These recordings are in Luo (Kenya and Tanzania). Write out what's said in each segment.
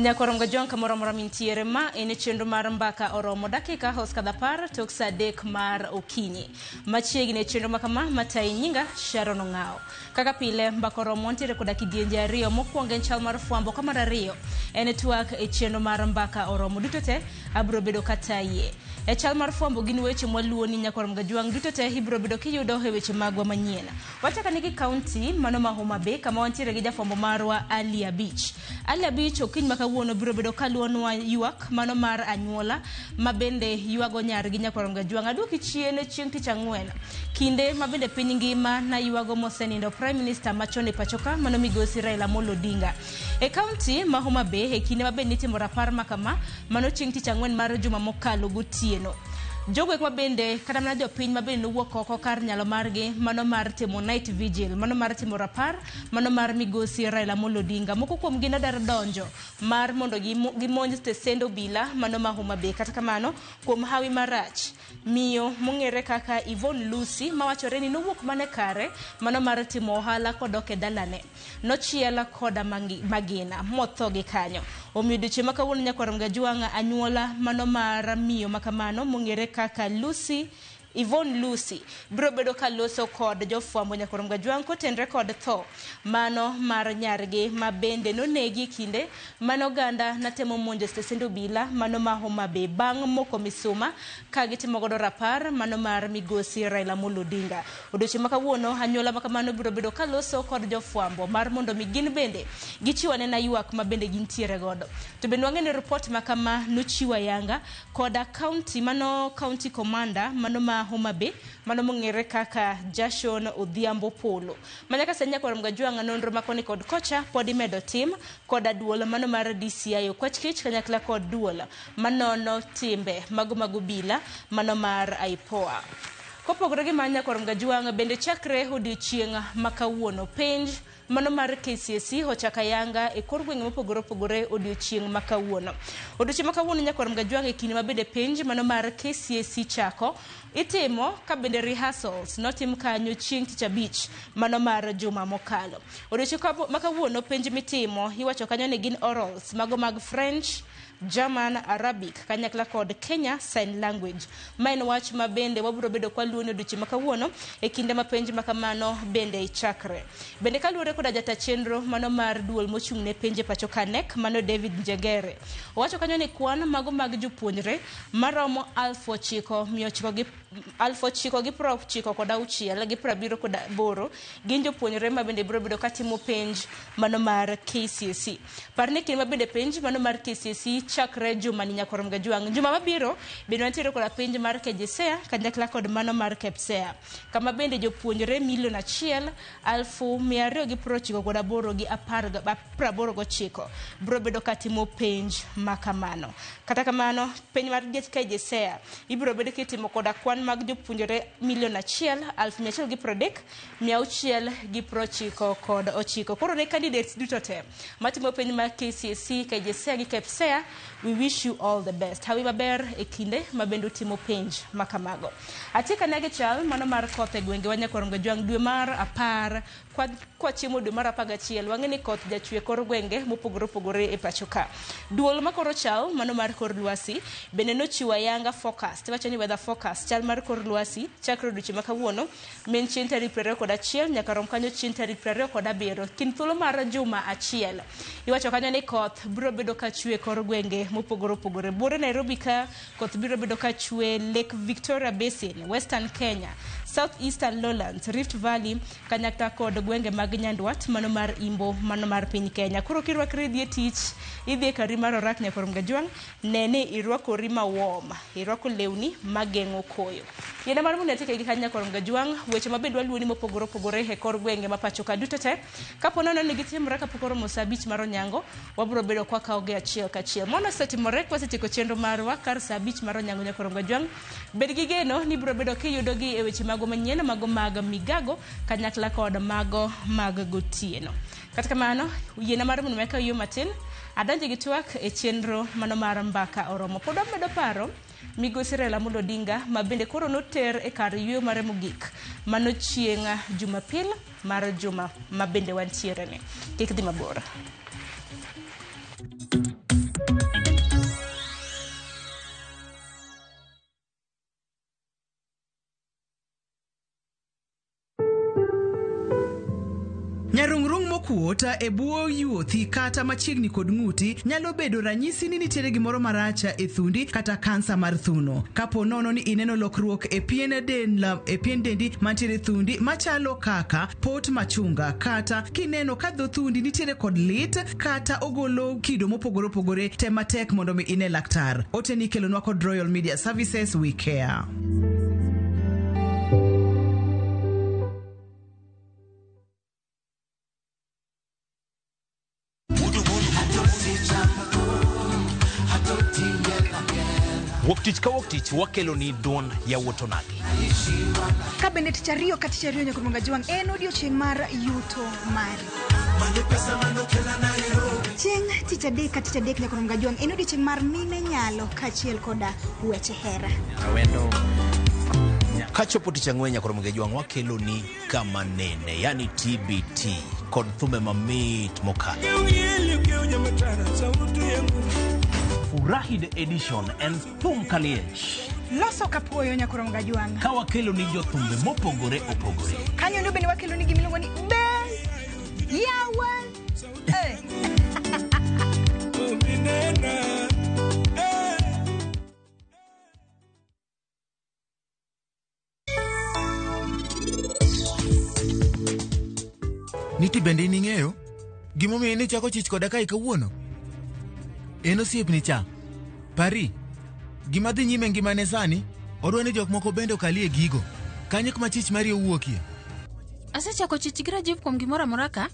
Nyakorongo John kamoro mintiere ma ene chenro mar mbaka oromo dakika hos kada par tok sa dek mar okinyi. Machiegni chenro makama matai nyinga Sharon Ongao. Kaka pile mbaka oromo ntiere koda kidienje ariyo mokwongo en chal mar fwambo kamar ariyo ene twak e chenro mar mbaka oromo duto te abro bedo kataye. E chal mar fwambo gin weche mwaluo ni Nyakorongo Juang duto te ibro bedo kiyudo e weche magwa manyien. Wachaka nigi county mano ma Homa Bay kama wantiere gi jafwambo marwa Alia Beach. Alia Beach okiny makawuono biro bedo kaluonwa yuak mano mar anyuola mabende yuago nyar gi Nyakorongo Juang aduoki chien chieng' tich ang'wen kinde mabende piny ngima na yuago mosenindo Prime Minister machon e pachoka mano migosi Raila Amolo Odinga. E county ma Homa Bay e kinde mabende nitimo rapar makama mano chieng' tich ang'wen mar juma mokalo gotieno. Jogo ekwa bende kata mana jopiny mabende nowuok oko kar nyalo margi mano mar timo night vigil mano mar timo rapar mano mar migosi Raila Amolo Odinga. Moko kuom gi nodar donjo mar mondo gimonj stesend obila mano ma Homa Bay. Kata kamano kuom hawi marach miyo mong'ere kaka Yvonne Lucy mawachore ni nowuok mane kare mano mar timo ohala kodok e dalane nochiela koda magina motho gi kanyo. Omiyo diche makawuono Nyakorongo Juang anyuola mano mar miyo makamano mong'ere kaka Yvonne Lucy bro bedo kaloso kod jofwambo Nyakorongo Juang kotenre kod tho mano mar nyargi mabende nonegi kinde mano ganda natemo monjo stesend obila mano ma Homa Bay bang' moko misuma ka gitimo godo rapar mano mar migosi Raila Amolo Odinga. Odiochieng' makawuono anyuola makamano bro bedo kaloso kod jofwambo mar mondo migin bende gichiwane na yuak mabende gintiere godo. To bende wang'ene report makama nochiwa yanga koda county commander mano ma Homa Bay mano mong'ere kaka Jashon Odhiambo Polo. Manyaka senya Nyakorongo Juang nonro makoni kod kocha podi medo tim koda duol mano mar DCI Okwachkich kanyakla kod duol manono timbe mago bila mano mar IPOA. Kopogore gi Nyakorongo Juang bende chakre odiochieng' makawuono penj mano mar KCSE hochaka yanga e kor gwenge mopogore odiochieng' makawuono. Odiochieng' makawuono Nyakorongo Juang e kinde mabende penj mano mar KCSE chako itimo ka bende rehearsals notim kanyo chieng' tich abich mano mar juma mokalo. Odiochieng' makawuono penj mitimo iwacho kanyo ni gin orals mago mag French, German, Arabic kanyakla kod Kenya Sign Language. Main wach mabende wabro bedo kwaluoni odiochieng' makawuono e kinde ma penj makamano bende chakre. Bende kaluore koda jata chenro mano mar duol mochung' ne penje pacho kanek mano David Njegere. Owacho kanyo ni kwan mago mag jopuonjre maromo 9,996 gin jopuonjre mabende bro bedo katimo penj mano mar KCSE. Parne kinde mabende penj mano mar KCSE chakre juma ni Nyakorongo Juang. Juma mabiro bende nitiere koda penj mar KJSEA kanyakla kod mano mar KPSEA kama bende jopuonjre 1,298,289 bro bedo katimo penj makamano. Kata kamano penj mar KJSEA ibro bedo kitimo koda kwan mag jopuonjre 1,130,699. Koro ne candidates duto te matimo penj mar KCSE, KJSEA gi KPSEA, we wish you all the best. Hawi maber e kinde mabendo timo penj makamago. Atika nege chal mano mar koth e gwenge wa Nyakorongo Juang dwe mar 10 kwa chiemo dwe mar 11 wang'eni koth jachwe kor gwenge mopogore e pachoka. Duol makoro chal mano mar kor lwasi bende nochiwa yanga forecast wacho ni weather forecast chal mar kor lwasi chakre odiochieng' makawuono men chieng' tarik 21 nyaka rom kanyo chieng' tarik 27 kin thuolo mar juma achiel. Iwacho kanyo ni koth biro bedo kachwe kor gwenge mopogore. Buore Nairobi ka koth biro bedo kachwe, Lake Victoria Basin, Western Kenya, South Eastern Lowlands, Rift Valley kanyakla kod gwenge mag Nyandwat mano mar Imbo mano mar piny Kenya. Koro kirwakri dhi tich idhi kari mar orak Nyakorongo Juang nene irwakori mawom, irwako lewni mageng'o koyo. Yena mar mundo atike gi Nyakorongo Juang weche mabende waluoni mopogore e kor gwenge mapachoka duto te. Kapo nono ni gitimore kapok oromo saa 5 mar onyango wabro bedo kwa kaoge achiel kachiel. Mono setimore kwa setieko chenro marwa kar saa 5 mar onyango Nyakorongo Juang. Bed gi geno ni bro bedo kiyudogi e weche mago manyien mago mag migago kanyakla kod mago mag gotieno. Kata kamano yena mar mundo meka yo matin adonje gi twak e chenro mano mar mbaka oromo. Pod amedo paro migosi Raila Amolo Odinga mabende koro noter e kar yweyo mare mogik mano chieng' Jumapil mar juma mabende wantiere ne. Kik dhi mabor. kuota e buo yuothi kata machiegni kod ng'uti nyalo bedo ranyisi ni nitiere gimoro maracha e thundi kata kansa mar thuno. Kapo nono ni ineno lokruok e pien dendi mantiere thundi machalo kaka pot machunga, kata kineno ka dho thundi nitiere kod lit kata ogolo kido mopogore opogore, tema tek mondo mi ine laktar. Oteni kelonwa kod Royal Media Services, we care. Woktich ka woktich wakelo ni duon ya wotonagi. Kabinet chariyo kati chariyo nyakumunga juang en odiochieng' mar yuto mari. Chieng' tich adek kati chadek nyakumunga juang en odiochieng' mar mine nyalo kachiel koda weche hera. Kachopo tich ang'wen nyakumunga juang wakelo ni kama nene, yani TBT, kod thume mamit mokalo. Furahide edition en thum kaliech. Loso kapuoyo nyakumunga juang. Ka wakelo ni jothumbe mopogore opogore. Kanyo ndo bende wakelo ni gimiluongo ni Best Yawa. Niti bende ning'eyo gimomiyo ni chako chich koda kai kawuono. En osiepni cha. Pari gima dhi nyime ngimane sani, odwa ni jok moko bende okalie gigo. Kanye kuma chich mari owuokie. Asechako chich grajiv kuom gimora amora ka.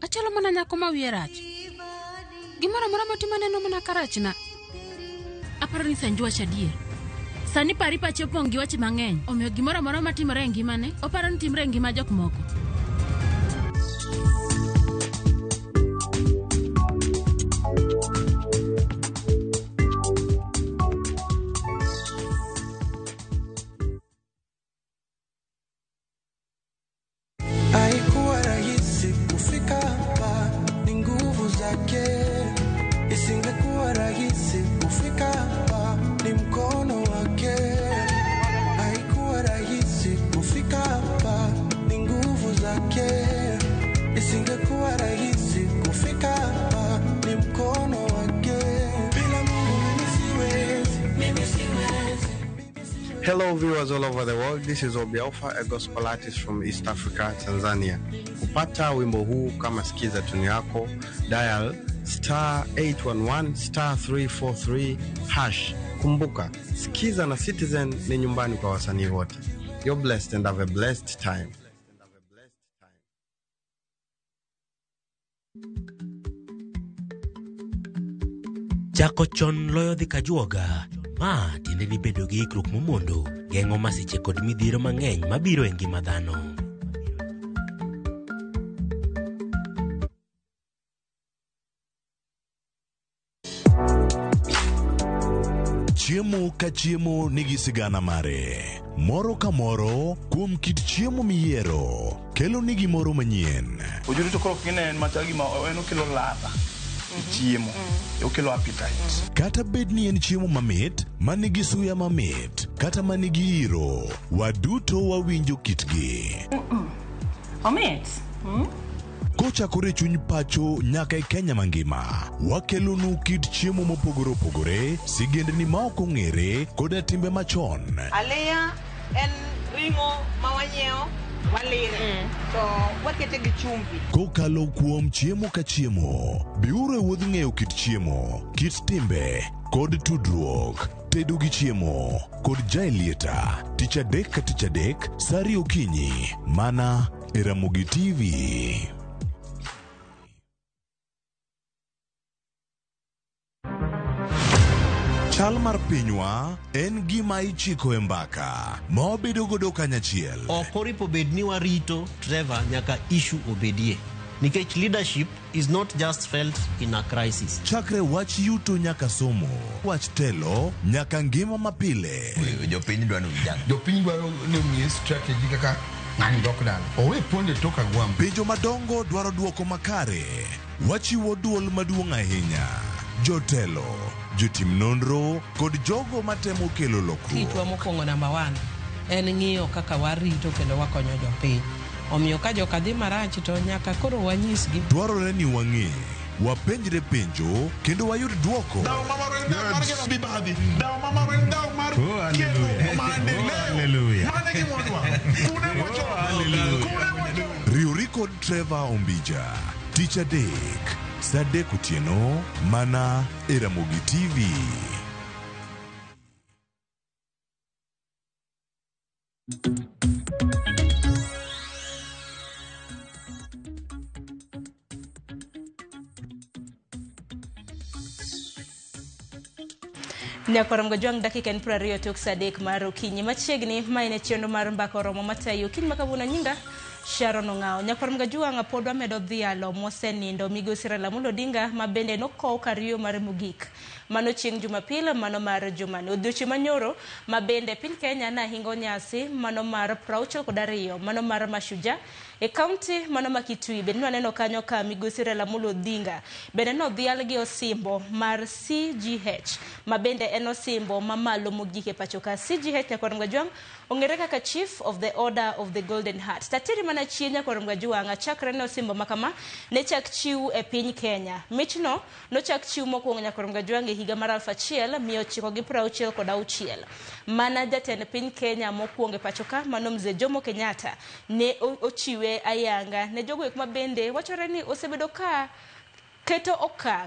Achalo mana nyako ma wiye rach. Gimora amora matimo neno mana karachna. Aparo ni sanjua chadier. Sani pari pache pong' gi wache mang'eny. Omiyo gimora amora matimore e ngimane, oparo ni timre e ngima jok moko. Hello viewers all over the world, this is Obi Alpha, a gospel artist from East Africa, Tanzania. Kupata wimbo huu kama sikiza tuni yako, dial *811 *343#. Kumbuka, sikiza na Citizen ni nyumbani kwa wasanii wote. You're blessed and have a blessed time. Chako chon loyo dhi kajuoga. Ma tiende ni bedo gi ikruok momondo, geng'o masiche kod midhiero mang'eny mabiro e ngima dhano. Chiemo ka chiemo nigi sigana mare. Moro ka moro kuom kit chiemo miyiero kelo ni gimoro manyien. Ojuru to koro kinen matagi ma en okelo ladha. Chiemo okelo appetite. Kata bed ni en chiemo mamit, manigi suya mamit, kata manigi iro, waduto wawinjo kitgi. Omit. Kochakore chuny pacho nyaka e Kenya mangima, wakelo nu kit chiemo mopogore opogore, sigendni ma ok ong'ere koda timbe machon. Alea en ringo mawanyeo walire to wakete gi chumbi. Kokalo kuom chiemo ka chiemo, biuru e wuodh ng'eyo kit chiemo, kit timbe kod tudruok. Tedo gi chiemo kod Jaelieta, tich adek ka tich adek, sari okinyi, mana e Ramogi TV. Chal mar pinywa en gima ichiko e mbaka, ma wabedo godo kanyachiel. Okoripo bed ni warito Trevor nyaka issue obedie. Nikech leadership is not just felt in a crisis. Chakre wach yuto nyaka somo, wach telo nyaka ngima mapile. Jopiny dwano vijana. Jopiny dwaro ni strategy kaka ng'ani dok dala. Owe ponde toka gwam. Penjo madongo dwaro duoko makare. Wachiwo duol maduong' ahinya. Jotelo, jotim nonro kod jogo matemo kelo lokruok. Kitwa mokwongo number 1 en ng'iyo kaka warito kendo wakonyo jopiny. Omiyo ka joka dhi marach to nyaka koro wanyisgi. Dwarore ni wang'e, wapenjre penjo kendo wayud dwoko. Riwri kod Trevor Ombija, Tich Adek, Saa 3 otieno, mana e Ramogi TV. Nyakoram gajwang dakika en 20 tok Saa 3 mar okinyi machiegni maine chenro mar mbaka oromo matayo okinyi makawuono nyinga Sharon Ong'ao. Nyakoram gajwang pod wamedo dhialo mosenindo Migosi Raila Amolo Odinga mabende nokow kariyo mar mogik mano chieng' Jumapil mano mar jumani odiochieng' manyoro mabende piny Kenya na hingo nyasi mano mar 62 mano mar Mashujaa e kaunti mano ma Kitui. Bende waneno kanyo ka Migosi Raila Amolo Odinga bende no dhial gi osimbo mar CGH mabende en osimbo mamalo mogik e pacho ka. CGH Nyakoram gajwang ong'ere kaka Chief of the Order of the Golden Heart. Tatiri mana chien Nyakoram gajwang chakre ne osimbo makama ne chak chiw e piny Kenya. Michno no chak chiw mokwongo Nyakoram gajwang higa mar 1966. Mana jatend piny Kenya mokwongo e pacho ka mano Mzee Jomo Kenyatta ne ochiwe ayanga ne jogo ek mabende wachore ni osebedo ka keto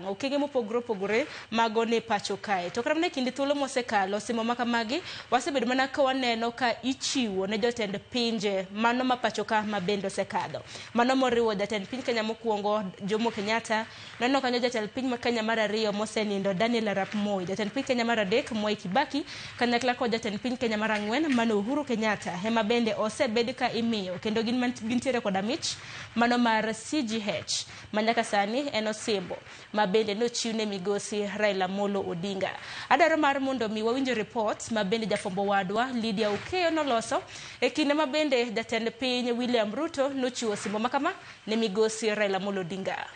okenge mopogore mago ne pacho kae. To karamne kinde thuolo mosekalo simo makamagi wasebedo mana ka waneno ka ichiwo ne jotend pinje mano ma pacho ka mabende osekadho. Mano moriwo jatend piny Kenya mokwongo Jomo Kenyatta, neno kanyo jatend piny Kenya mar 2 mosenindo Daniel Arap Moi, jatend piny Kenya mar 3 Mwai Kibaki, kanyakla kod jatend piny Kenya mar 4 mano Uhuru Kenyatta ema bende osebed ka imiyo kendo gintiere kod mich mano mar CGH manyaka sani en osimbo mabende nochiwne Migosi Raila Amolo Odinga. Adaro mar mondo mi wawinjo report mabende jafombo wadwa Lydia Ukeyo noloso e kinde mabende jatend piny William Ruto nochiwo osimbo makama ne Migosi Raila Amolo Odinga.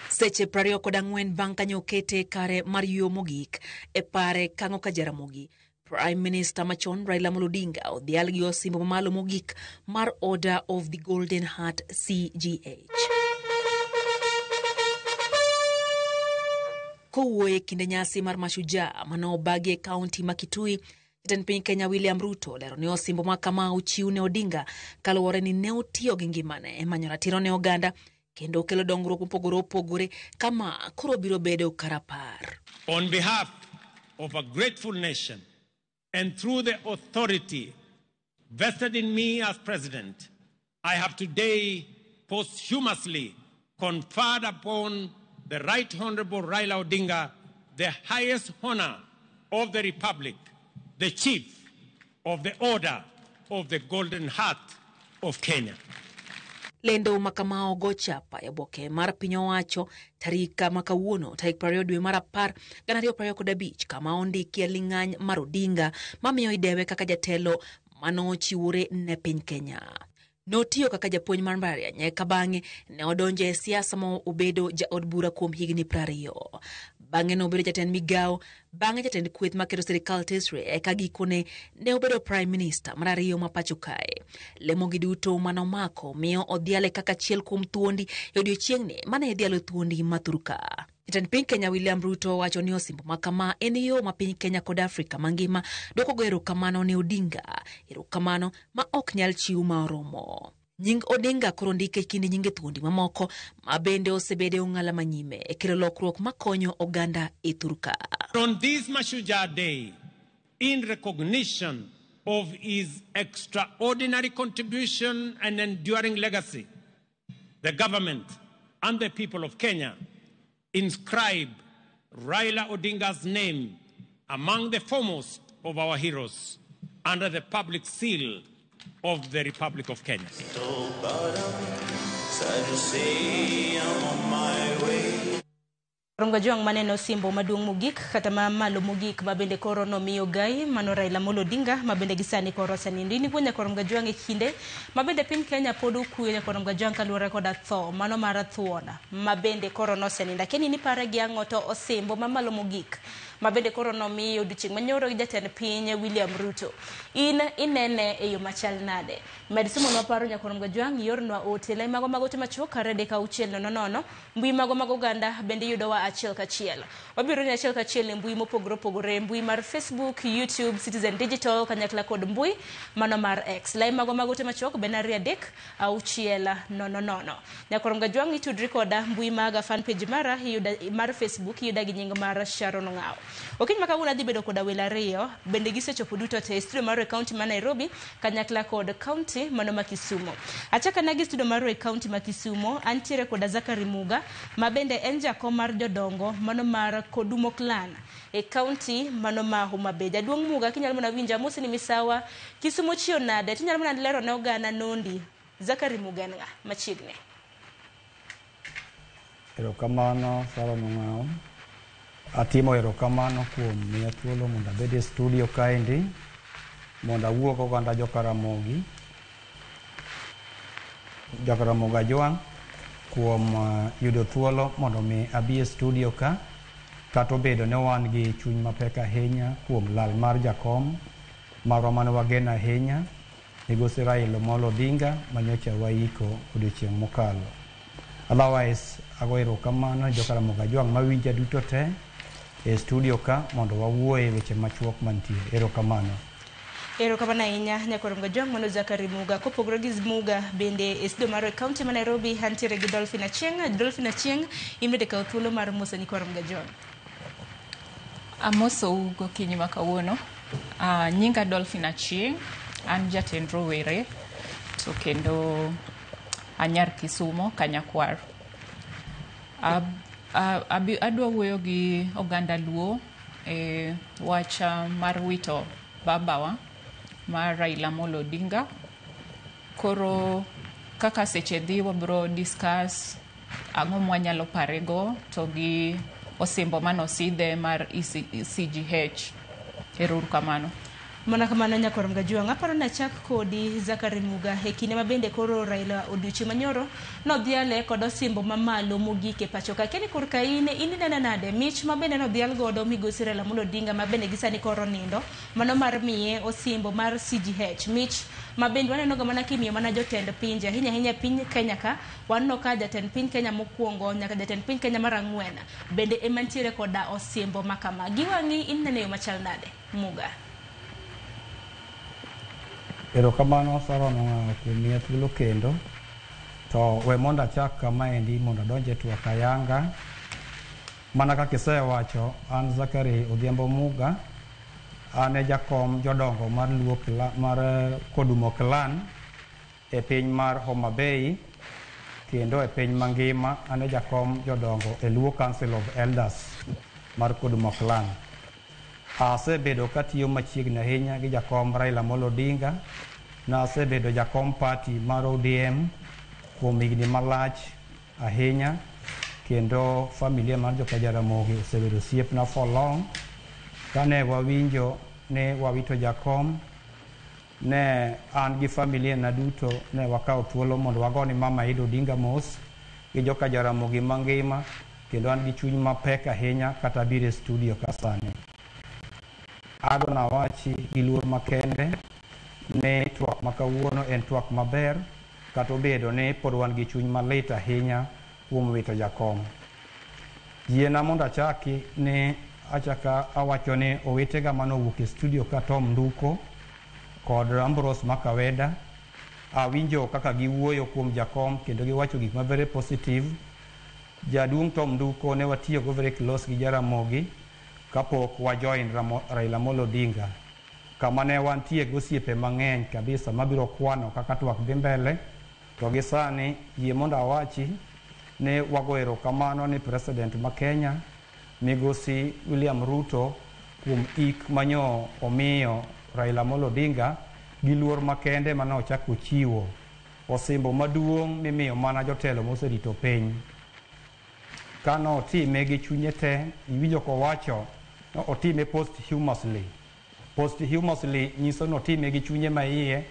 Seche 24 bang' kanyo okete kare mar yo mogik e pare kang'o ka Jaramogi. Prime Minister machon Raila Amolo Odinga odhial gi osimbo mamalo mogik mar Order of the Golden Heart CGH. Kowuoye kinde nyasi mar Mashujaa mano obagi e kaunti ma Kitui, jatend piny Kenya William Ruto lero ni osimbo makama ochiw ne Odinga kaluwore ni ne otiyo gi ngimane e manyo ratiro ne oganda kendo kelo dongruok mopogore opogore kama koro biro bedo karapar. On behalf of a grateful nation and through the authority vested in me as president, I have today posthumously conferred upon the Right Honorable Raila Odinga the highest honor of the Republic, the Chief of the Order of the Golden Heart of Kenya. Lendo makamao gochapa ya boke mar piny owacho tarika makawuono tarik 20 dwe mar 10 2025 kama ondiki ling'any mar Odinga mamiyo idewe kaka jatelo mano chiwore ne piny Kenya. Notiyo kaka japuonj mar mbalariany nyaka bang'e ne odonjo e siasa mo obedo jaod bura kuom higni 20. Bang'e no obedo jatend migao, bang'e jatend kweth maketo sirikal tesre eka gikone ne obedo Prime Minister mar 2 ma pacho kae. Lemogi duto manomako miyo odhiale kaka achiel kuom thuondi e odiochieng'ni mane dhialo thuondi mathuruka. Jatend piny Kenya William Ruto wacho ni osimbo makama en yo ma piny Kenya kod Afrika mangima doko go erokamano ne Odinga, erokamano ma ok nyal chiw ma oromo. Nying Odinga koro ndike kinde nyinge thuondi mamoko ma bende osebede ong'ala manyime e kelo lokruok makonyo oganda e thuruka. On this Mashujaa Day, in recognition of his extraordinary contribution and enduring legacy, the government and the people of Kenya inscribe Raila Odinga's name among the foremost of our heroes under the public seal of the Republic of Kenya. Ronga juang maneno simbo maduong mogik kata malo mogik mabende koro nomiyo gai mano Raila Amolo Odinga mabende gisani koro sanindini punya koronga juang e kinde mabende piny Kenya podu kuye koronga juang kaluore koda tho mano mar thuona mabende koro no seninda keni ni pare gi ang'o to osimbo mamalo mogik mabende koro nomiyo odiochieng' manyoro gi jatend piny William Ruto. In inene e yo machal nade? Med somo paro Nyakorom Gajwang' yornwa ote lai mago magote machuok kare deka 6:00 mbui mago mag oganda bende yudowa achiel kachiel. Wabiro ni achiel kachiel e mbui mopogore opogore, mbui mar Facebook, YouTube, Citizen Digital kanyakla kod mbui mano mar X. Lai mago magote machuok bende 2-3-600. Nyakorom Gajwang' itudri koda mbui maga fan page mara mar Facebook yuda gi nying mar Sharon Ngao. Okiny makawuono adhi bedo koda welo ariyo bende gisechopo duto te studio mar kaunti ma Nairobi kanyakla kod kaunti mano ma Kisumu. Achaka nagi studio mar kaunti ma Kisumu antiere koda Zakari Muga mabende en jakom mar jodongo mano mar Kodumo Clan e kaunti mano ma Homa Bay. Jaduong' Muga kinyalo mona winja mosi ni misawa Kisumu chio nade tinyalo mona lero ne oganda nondi. Zakari Muga nga machiegni. Erokamano Sharon Ngao. Atimo erokamano kuom miya thuolo mondo abed e studio kaendi mondo awuo gi oganda Jokaramogi Gajwang' kuom yudo thuolo mondo mi abi e studio ka kata obedo ne wan gi chuny mapek ahinya kuom lal mar jakom marwa mane wageno ahinya Migosi Raila Amolo Odinga manyocha waiko odiochieng' mokalo. Otherwise ago erokamano Jokaramogi Gajwang' mawinja duto te e studio ka mondo wawuoye weche machuok mantie. Erokamano. Erokamano ahinya Nyakorom Gajwang' mano Zakari Muga. Kopogore gi Muga bende e studio mar kaunti ma Nairobi antiere gi Dolphin Achieng'. Dolphin Achieng' imede kawo thuolo mar moso Nyakorom Gajwang'. Amoso gokinyi ma kawuono. Nyinga Dolphin Achieng', an jatend rowere to kendo anyar Kisumo kanyakwar. Adwa wuoyo gi oganda Luo e wach mar wito babawa mar Raila Amolo Odinga. Koro kaka seche dhi wabro discuss ang'o mwanyalo parego to gi osimbo manosidhe mar CGH. Erokamano. Mana kamano Nyakorom Gajwang', aparo na chak kodi Zakari Muga e kinde mabende koro Raila odiochieng' manyoro nodhiale kod osimbo mamalo mogik e pacho ka. Keni korka in nena nade mich mabende nodhial godo Migosi Raila Amolo Odinga mabende gisani koro nindo mano mar miye osimbo mar CGH. Mich mabende waneno ga mana kimiyo mana jotend pinje ahinya piny Kenya ka wanno ka jatend piny Kenya mokwongo nyaka jatend piny Kenya mar 4 bende emantiere koda osimbo makama. Giwang'i in nene yo machal nade Muga? Erokamano Sharon Ngao kuom miya thuolo kendo to we mondo achak kamaendi mondo adonje twak ayanga mana kaka isewacho. An Zakari Odhiambo Muga, an e jakom jodongo mar Luo mar Kodumo Clan e piny mar Homa Bay kendo e piny mangima an e jakom jodongo e Luo Council of Elders mar Kodumo Clan. Asebedo katiyo machiegni ahinya gi jakom Raila Amolo Odinga na asebedo jakom party mar ODM kuom higni malach ahinya kendo familia mar Jokaramogi osebedo osiepna for long. Kane wawinjo ne wawito jakom ne an gi familia na duto ne wakawo thuolo mondo wagoni mama Ida Odinga mos gi Jokaramogi mangima kendo an gi chuny mapek ahinya kata biro e studio kasani. Agona wachi gi luor makende ne twak makawuono en twak maber kata obedo ne pod wan gi chuny malit ahinya kuom wito jakom. Yiena mondo achaki ne achaka awacho ne owetega manowuok e studio ka Tom Nduko kod Ambrose Makaweda awinjo kaka giwuoyo kuom jakom kendo giwacho gik ma very positive. Jaduong' Tom Nduko ne watiyogo very close gi Jaramogi kapok wajoin Raila Amolo Odinga kama ne wantie gosiepe mang'eny kabisa mabiro kwano kaka twak dhi mbele. To gi sani yie mondo awachi ne wago erokamano ni President ma Kenya Migosi William Ruto kuom ik manyo omiyo Raila Amolo Odinga gi luor makende mane ochako chiwo osimbo maduong' mimiyo mana jotelo moserito piny. Kano otime gi chunye te, iwinjo kowacho no otime posthumously. Posthumously nyiso no otime gi chunye maiye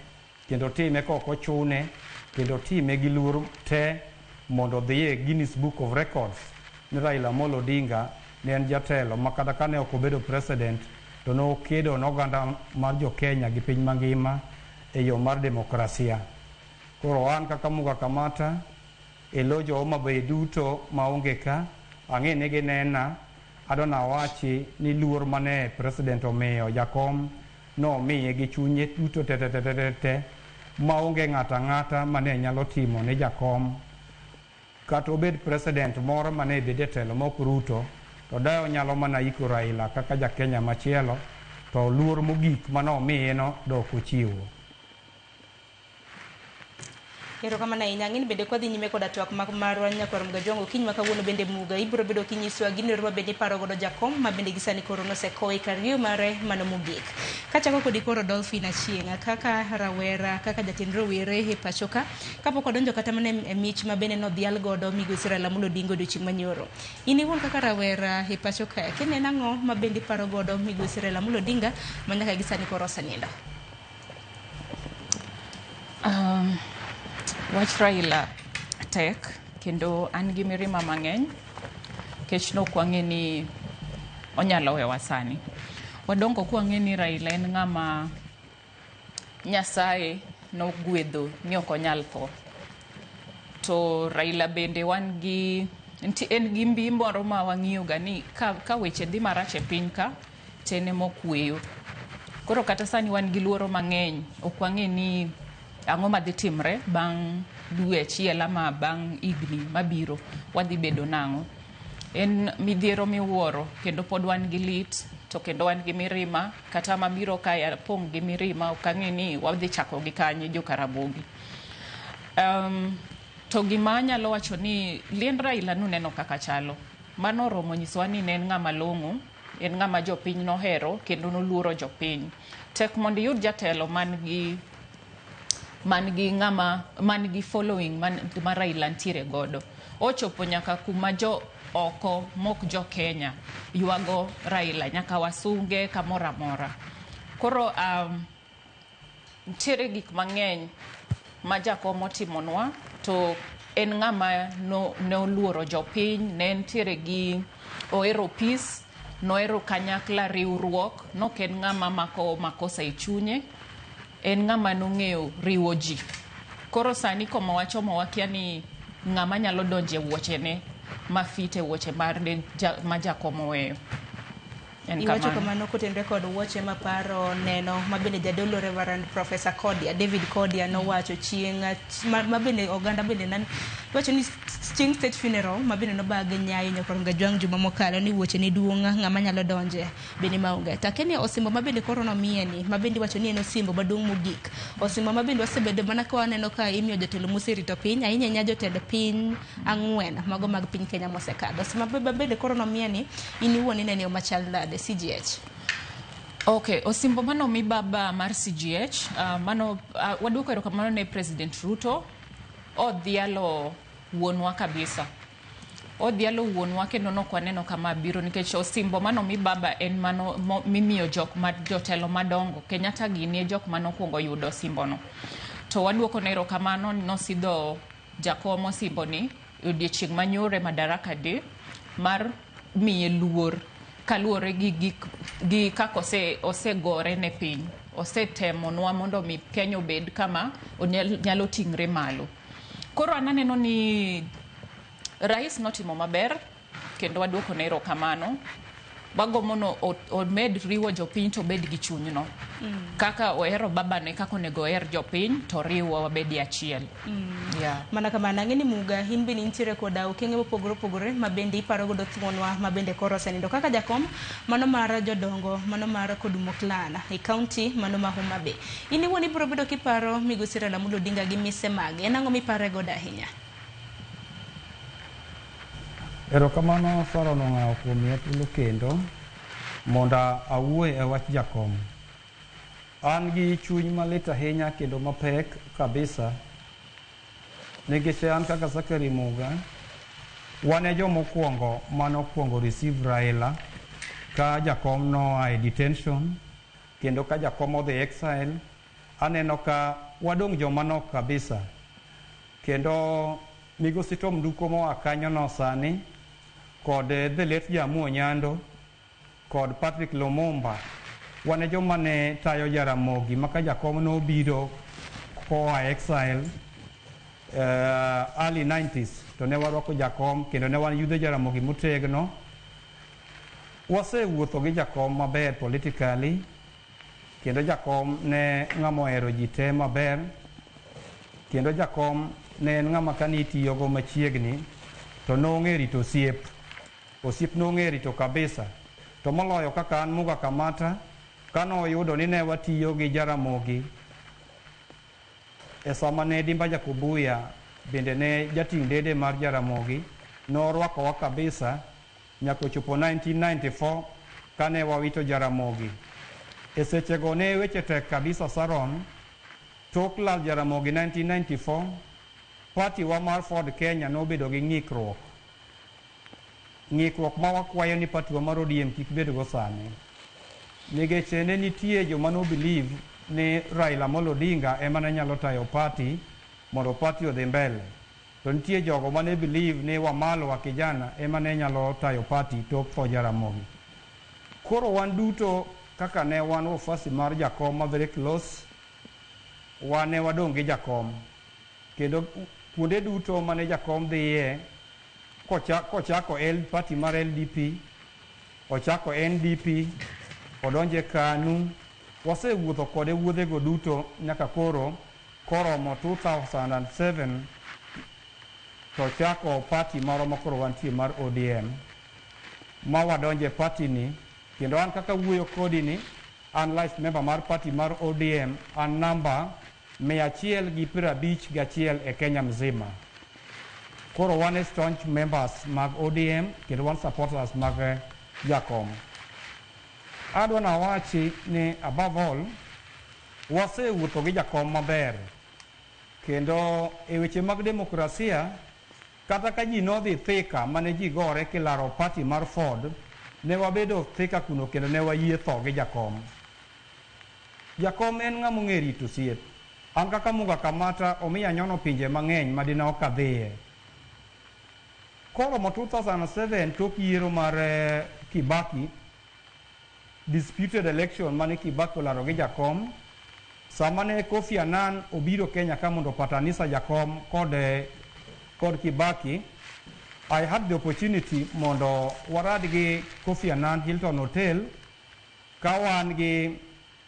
kendo otime kok ochune kendo otime gi luor te mondo odhi e Guinness Book of Records ni Raila Amolo Odinga ne en jatelo ma kata kane ok obedo president to nokedo noganda mar jo Kenya gi piny mangima e yo mar demokrasia. Koro an kaka Muga Kamata e lo jo Homa Bay duto maonge ka ang'e ni ginena adona wachi ni luor mane president omiyo jakom no miye gi chunye duto te maonge ng'ata mane nyalo timo ne jakom kata obed president moro mane bede telo mok Ruto to dayo nyalo mana iko Raila kaka ja Kenya machielo to luor mogik mano miye no dok ochiwo. Erokamano ahinya. Ang'e ni bende kwa dhi nyime koda twak marwa nyakwar Muga Jwang'o kiny ma kawuono bende Muga ibiro bedo kinyisowa gino ma bende paro godo jakom ma bende gisani koro nosekoe kar yweyo mare mano mogik. Kachako kodi koro Dolphin Achieng' kaka rawera kaka jatend rowere e pacho ka kapok odonjo kata mana e mich ma bende nodhial godo migosi Raila Amolo Odinga odiochieng' manyoro. In iwuon kaka rawera e pacho ka kineno ang'o ma bende paro godo migosi Raila Amolo Odinga ma nyaka gisani koro osenindo? Wach Raila tek kendo an gi mirima mang'eny kech nok wang'e ni onyalo wewa sani. Wadongo kwang'e ni Raila en ng'ama Nyasaye nogwedho ni ok onyal tho. To Raila bende en gi mbi moro ma wang'iyo ga ni ka weche dhi marach e piny ka tene mokweyo. Koro kata sani wan gi luoro mang'eny ok wang'e ni ang'o madhi timre bang' dwe achiel ama bang' higni mabiro wadhi bedo nang'o. En midhiero miwuoro kendo pod wan gi lit to kendo wan gi mirima kata mabiro kae pong' gi mirima ok ang'e ni wadhi chako gi kanye jo Karamogi. To gima anyalo wacho ni liend Raila nuneno kaka chalo. Mano oromo nyisowa ni ne en ng'ama long'o, en ng'ama jopiny nohero kendo noluoro jopiny. Tek mondo iyud jatelo man gi following ma Raila ntiere godo. Ochopo nyaka kuma jo oko mok jo Kenya yuago Raila nyaka wasunge kamora mora. Koro ntiere gik mang'eny ma jakom otimonwa to en ng'ama ne oluoro jopiny, ne ntiere gi ohero peace, nohero kanyakla riwruok, nok en ng'ama mako makosa e chunye. En ng'ama nong'eyo riwo ji. Koro sani komo wacho wakia ni ng'ama nyalo donje wuoche ne mafite wuoche ma jakomo weyo. Iwacho kamano kotenre kod wuoche ma paro neno ma bende jadolo Reverend Professor Kodia, David Kodia nowacho chieng' ma bende oganda bende nan wacho ni chieng' state funeral ma bende nobag Nyayo nyakwar Muga Jwang' juma mokalo ni wuoche ne duong' ng'ama nyalo donje bende maonge. Takeni osimbo ma bende koro nomiye ni ma bende wacho ni en osimbo maduong' mogik. Osimbo ma bende wasebedo mana ka waneno ka imiyo jotelo moserito piny ahinya jotelo piny 4 mago mag piny Kenya mosekadho. Osimbo ma bende koro nomiye ni in iwuon inene machal nade CGH? Okay, osimbo mano mi baba mar CGH, mano waduoko erokamano ne President Ruto, odhialo wuonwa kabisa. Odhialo wuonwa kendo nok waneno kama biro nikech osimbo mano mi baba en mano mimiyo jotelo madongo. Kenyatta gini e jok mano kuongo yudo osimbo no. To waduoko ne erokamano nosidho jakom osimbo ni odiochieng' manyore Madaraka Day mar miye luor kaluore gi kaka osegore ne piny. Osetemo nwa mondo mi Kenya obed kama nyalo tingre malo. Koro ananeno ni rais notimo maber kendo waduoko ne erokamano. Wagomo no omed riwo jopiny to bed gi chuny no. Kaka ohero babane kaka onego oher jopiny to riwo wabedi achiel. Mana kamano ang'e ni Muga in bende nitiere koda okenge mopogore opogore ma bende iparo godo thuonwa ma bende koro osenindo kaka jakom mano mar jodongo mano mar Kodumo Clan e kaunti mano ma Homa Bay. In iwuon ibiro bedo kiparo migosi Raila Amolo Odinga gi mise mage. En ang'o mipare godo ahinya? Erokamano Sara Nong'ao kuom miya thuolo kendo mondo awuoye e wach jakom. An gi chuny malit ahinya kendo mapek kabisa nikech an kaka Zachary Muga wan e jomokwongo manokwongo receive Raila ka jakom noa e detention kendo ka jakom odhi exile. Aneno ka wadong' joma nok kabisa kendo migosi Tom Nduko moa kanyo no sani kod the late Jamuo Nyando kod Patrick Lumumba wane joma ne tayo Jaramogi maka jakom no biro koa exile early 90s to ne warwako jakom kendo ne wan yudhe Jaramogi motegno. Wasewuotho gi jakom maber politically kendo jakom ne ng'ama ohero ji te maber kendo jakom ne en ng'ama kani itiyogo machiegni to nong'e rito osiep nong'e rito kabisa, to moloyo kaka an Muga Kamata kano oyudo ni ne watiyo gi Jaramogi e sama ne Dimba Jakubuya bende ne jating' dede mar Jaramogi norwakowa kabisa nyaka ochopo 1994 kane wawito Jaramogi. E sechego ne weche tek kabisa Saron. Tok lal Jaramogi 1994 party wa mar Ford Kenya nobedo gi ng'ikruok ma wakwayo ni party wa mar ODM kik bed go sani nikech ne nitie joma no believe ni Raila Amolo Odinga ema ne nyalo tayo party mondo party odhi mbele, to nitie jogo mane believe ni Wamalwa wa kijana ema ne nyalo tayo party tok for Jaramogi. Koro wan duto kaka ne wan ofasi mar jakom ma very close, wane wadong' gi jakom kendo kuonde duto mane jakom dhiye kochako party mar LDP, ochako NDP, odonje KANU. Wasewuotho kode wuodhego duto nyaka koro koromo 2007 to chako party moro makoro wantie mar ODM ma wadonje party ni, kendo an kaka wuoyo kodi ni an life member mar party mar ODM an namba 151 e Kenya mzima. Koro wan staunch members mag ODM kendo wan supporters mag jakom. Adwa na wachi ni above all wasewuotho gi jakom maber kendo e weche mag demokrasia kata ka ji nodhi thika mane ji gore kilaro party mar Ford ne wabedo thika kuno kendo ne wayie tho gi jakom. Jakom en ng'ama ong'e rito osiep. An kaka Muga Kamata omiya nyono pinje mang'eny madina ok adhiye. Koro mo 2007 tok yiero mar Kibaki, disputed election mane Kibaki olaro gi jakom, sama ne Kofi Annan obiro Kenya ka mondo patanisa jakom kod Kibaki, I had the opportunity mondo warad gi Kofi Annan Hilton Hotel ka wan gi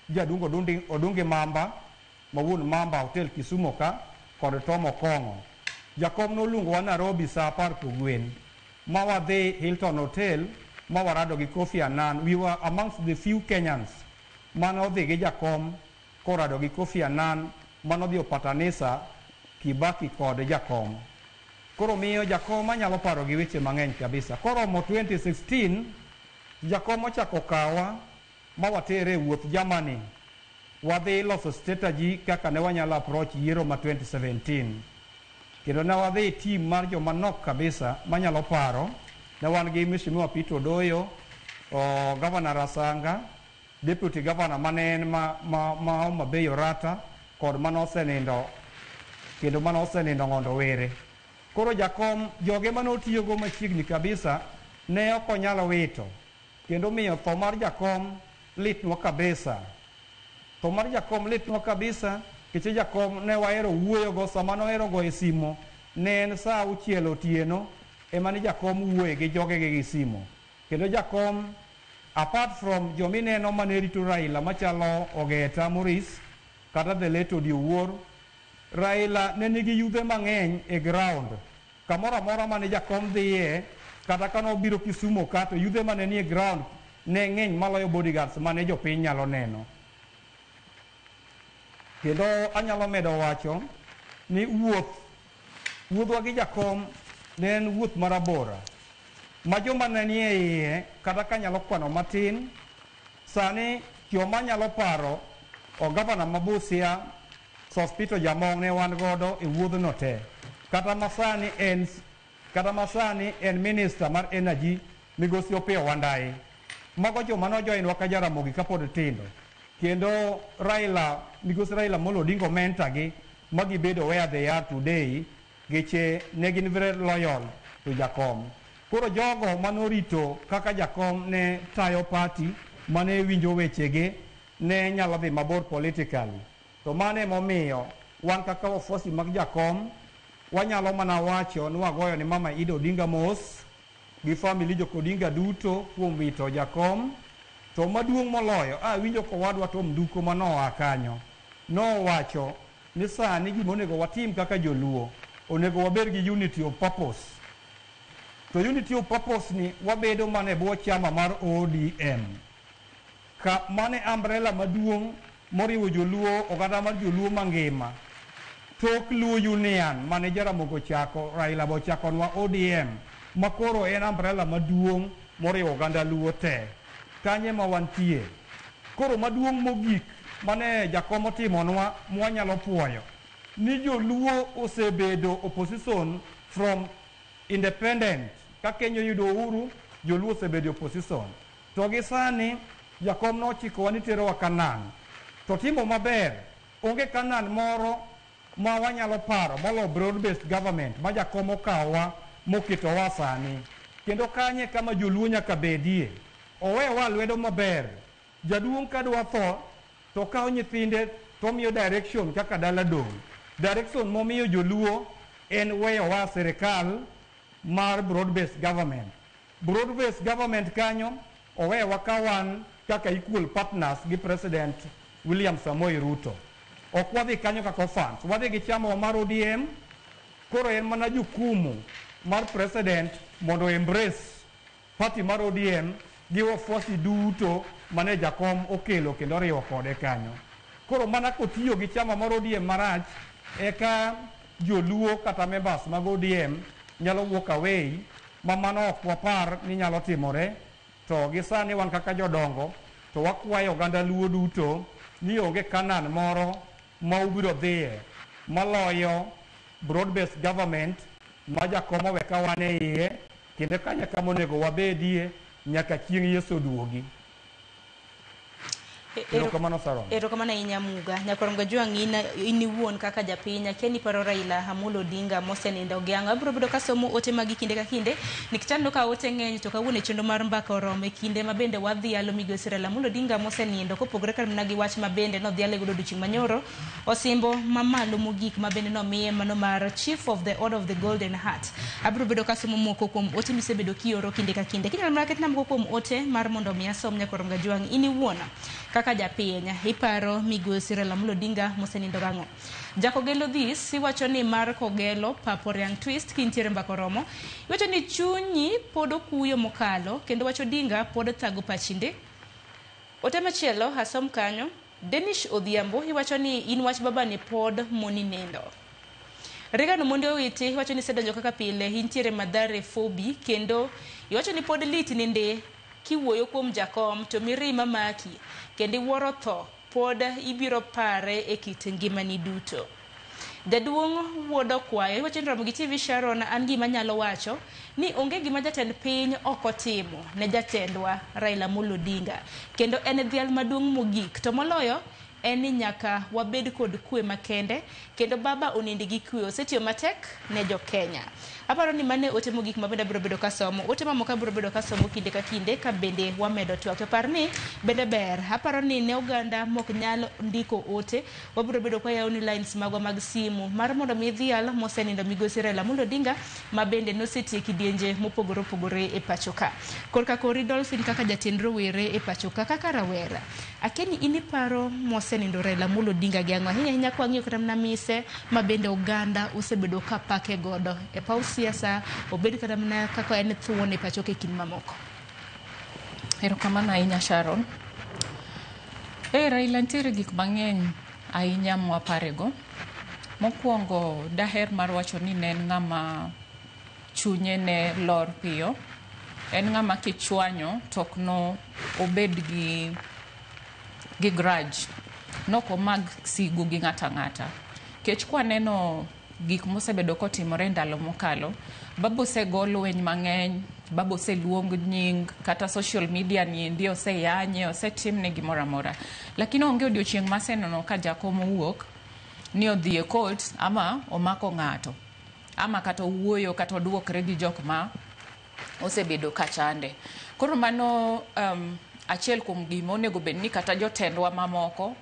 jadungo Odungi Mamba mawuon Mamba Hotel Kisumo ka kod Tom Okongo. Jakom noluongo wa Nairobi saa 10 kogwen ma wadhi Hilton Hotel ma warado gi Kofi Annan. We were amongst the few Kenyans mane odhi gi jakom korado gi Kofi Annan mane odhi opatanisa Kibaki kod jakom. Koro miyo jakom anyalo paro gi weche mang'eny kabisa. Koro mo 2016 jakom ochako kawa ma watere wuoth Germany, wadhi loso strategy kaka ne wanyalo approach yiero ma 2017. Kendo ne wadhi team mar joma nok kabisa manyalo paro. Ne wan gi Mheshimiwa Peter Odoyo, Governor Rasanga, Deputy Governor mane en ma Homa Bay Orata kod manosenindo kendo manosenindo Ng'ondo Were. Koro jakom joge manotiyogo machiegni kabisa ne ok onyalo wito kendo miyo tho mar jakom litnwa kabisa. Tho mar jakom litnwa kabisa nikech jakom ne wahero wuoyogo sama nohero goyo simo ne en saa 6 otieno ema ne jakom wuoye gi jogege gi simo. Kendo jakom apart from jomineno mane rito Raila machalo Ogeta Morris kata the late Odi Owuor, Raila ne nigi yudhe mang'eny e ground. Kamoro amora mane jakom dhiye kata kano biro Kisumo ka to yudhe mane nie ground ne ng'eny maloyo bodyguards mane jopiny nyalo neno. Kendo anyalo medo wacho ni wuodhwa gi jakom ne en wuoth marabora ma joma ne nie iye kata ka nyalo kwano matin. Sani joma nyalo paro Gavana ma Busia, Sospito Jamong ne wan godo e wuodhno te, kata masani en minister mar energy Migosi Opiyo Wandayi. Mago joma nojoinwa ka Jaramogi kapod tindo, kendo Migosi Raila Amolo Odinga omenta gi magibedo where they are today giche ne gin very loyal to jakom. Koro jogo manorito kaka jakom ne tayo party mane winjo wechege ne nyalo dhi mabor politically. To mane momiyo wan kaka wafuasi mag jakom wanyalo mana wacho ni wagoyo ni Mama Ida Odinga mos gi family jo Odinga duto kuom wito jakom. To maduong' moloyo winjo kowadwa Tom Nduko manoa kanyo nowacho ni sani gima onego watim kaka joluo onego wabed gi unity of purpose. To unity of purpose ni wabedo mane bwo chama mar ODM ka mane umbrella maduong' moriwo joluo oganda mar joluo mangima. Tok Luo Union mane Jaramogi ochako, Raila bochakonwa ODM makoro en umbrella maduong' moriwo oganda luo te. Kanye ma wantie. Koro maduong' mogik mane jakom otimonwa mwanyalo puoyo ni joluo osebedo opposition from independent ka Kenya yudo uhuru joluo osebedo opposition. To gi sani jakom nochikowa ni terowa Kanan. To timo maber onge Kanan moro ma wanyalo paro molo broad based government ma jakom okawa moketowa sani. Kendo kanye kama joluo nyaka bedie. Owewa lwedo maber. Jaduong' kadwa tho to kawo nyithinde to miyo direction kaka dala dong'. Direction momiyo joluo en weyowa sirikal mar broad based government. Broad based government kanyo owewa kawan kaka equal partners gi President William Samoei Ruto. Ok wadhi kanyo kaka fans. Wadhi gi chama mar ODM. Koro en mana jukumu mar President mondo embrace party mar ODM gi wafuasi duto mane jakom okelo kendo riwo kode kanyo. Koro mana kotiyo gi chama mar ODM marach eka joluo kata members mag ODM nyalo wuok away ma mano ok wapar ni nyalo timore. To gi sani wan kaka jodongo to wakwayo oganda luo duto ni onge Kanan moro ma ubiro dhiye maloyo broad based government ma jakom oweka wan e iye kendo kanya kama onego wabedie nyaka chieng' Yesu duogi. Erokamano ahinya Muga. Nyakwarom Gajwang' in iwuon kaka japiny akia niparo Raila Amolo Odinga mosenindo Ogianga. Abiro bedo kasomo ote magi kinde ka kinde nikchando ka ote ng'eny to kawuono e chenro mar mbaka oromo e kinde mabende wadhi yalo migosi Raila Amolo Odinga mosenindo kopogore kamna gi wach mabende nodhi yale godo odiochieng' manyoro osimbo mamalo mogik mabende nomiye mano mar Chief of the Order of the Golden Heart. Abiro bedo kasomo moko kuom ote misebedo kioro kinde ka kinde. Kinyalo mana ketna moko kuom ote mar mondo mi asom Nyakwarom Gajwang' in iwuon kaka japiny iparo migosi Raila Amolo Odinga mosenindo gang'o. Jakogelo this iwacho ni mar Kogelo Papo Riang Twist kintiere mbaka oromo iwacho ni chunyi pod okuyo mokalo kendo wacho Odinga pod thago pachinde. Ote machielo asom kanyo Denish Odhiambo iwacho ni in wach baba ni pod moni nendo. Regan Monde Owiti iwacho ni sedonjo kaka pile intiere Mathare Fobi kendo iwacho ni pod lit ninde kiwuoyo kuom jakom to mirima maki kendo iwuoro tho pod ibiro pare e kit ngimani duto. Jaduong' wuodo kwayo iwacho ni romo gi TV Sharon an gima nyalo wacho ni onge gima jatend piny ok otimo ne jatendwa Raila Amolo Odinga kendo en dhial maduong' mogik to moloyo en ni nyaka wabed kod kwe makende kendo baba onindi gi kwe osetiyo matek ne jo Kenya. Aparo ni mane ote mogik mabende biro bedo kasomo ote mamoko biro bedo kasomo kinde ka kinde ka bende wamedo twak to par ni bende ber. Aparo ni ne oganda mok nyalo ndiko ote wabiro bedo kwa yaw ni lines magwa mag simu mar mondo mi dhial mosenindo migosi Raila Amolo Odinga mabende nosetie kidienje mopogore opogore e pachoka. Korka kori Dolphin kaka jatend rowere e pachoka kaka rawera akeni iniparo mosenindo Raila Amolo Odinga gi ang'o ahinya kwa ng'iyo kata mna mise mabende oganda osebedo ka pake godo e paw siasa obed kata mna kako en thuon e pachoka e kin mamoko. Erokamano ahinya Sharon. Raila ntiere gik mang'eny ahinya mwaparego. Mokwongo daher mar wacho ni ne en ng'ama chunye ne lor piyo. En ng'ama kichwanyo tok no obed gi grudge. Noko mag sigu gi ng'ata. Kech kwa neno gik mosebedo kotimore ndalo mokalo, babo segol lweny mang'eny, babo seluong nying, kata social media ni ndio oseyanye, osetimne gimoro amora. Lakini onge odiochieng' masenono ka jakom owuok ni odhi e court ama omako ng'ato. Ama kata owuoyo kata oduokre gi jok ma osebedo kachande. Koro mano achiel kuom gima onego bed ni kata jotendwa mamoko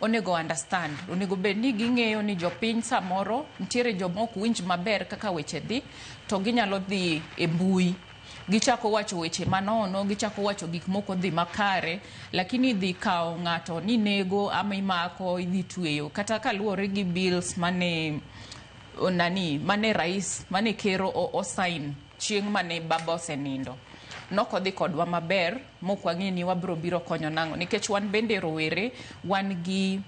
onego understand, onego bed ni ging'eyo ni jopiny samoro nitiere jomok winj maber kaka weche dhi, to ginyalo dhi e mbui gichako wacho weche manono, gichako wacho gik moko dhi makare, lakini dhi kawo ng'ato ni nego ama imako idhi tweyo, kata kaluwore gi bills mane rais mane kero osign chieng' mane baba osenindo. Nokodhi kodwa maber, mok wang'e ni wabro biro konyo nang'o, nikech wan bende rowere wan gi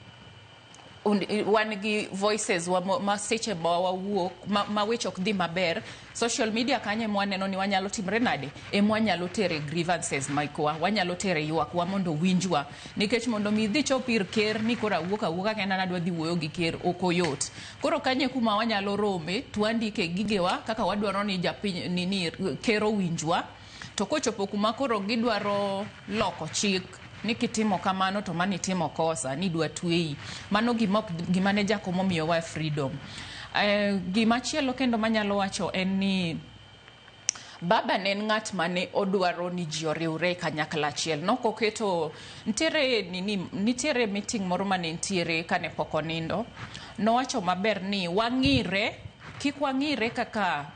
voices ma seche ma wawuok ma weche ok dhi maber. Social media kanye mwaneno ni wanyalo timre nade wanyalo tere grievances maikwa, wanyalo tere ywakwa mondo winjwa, nikech mondo mi dhi chop ir ker ni kora awuoka kenda nadwa dhi wuoyo gi ker okoyot. Koro kanye kuma wanyalo rome twandike gigewa kaka wadwaro ni japiny ker owinjwa, to kochopo kuma koro gidwaro loko chik ni kitimo kamano to mani timo kosa ni dwa tweyi, mano gima ne jakom omiyo wa freedom. Gima chielo kendo manyalo wacho en ni baba ne en ng'at mane odwaro ni ji oriwre kanyakla achiel. Nokoketo nitiere meeting moro mane nitiere kane pok onindo, nowacho maber ni kik wang'ire kaka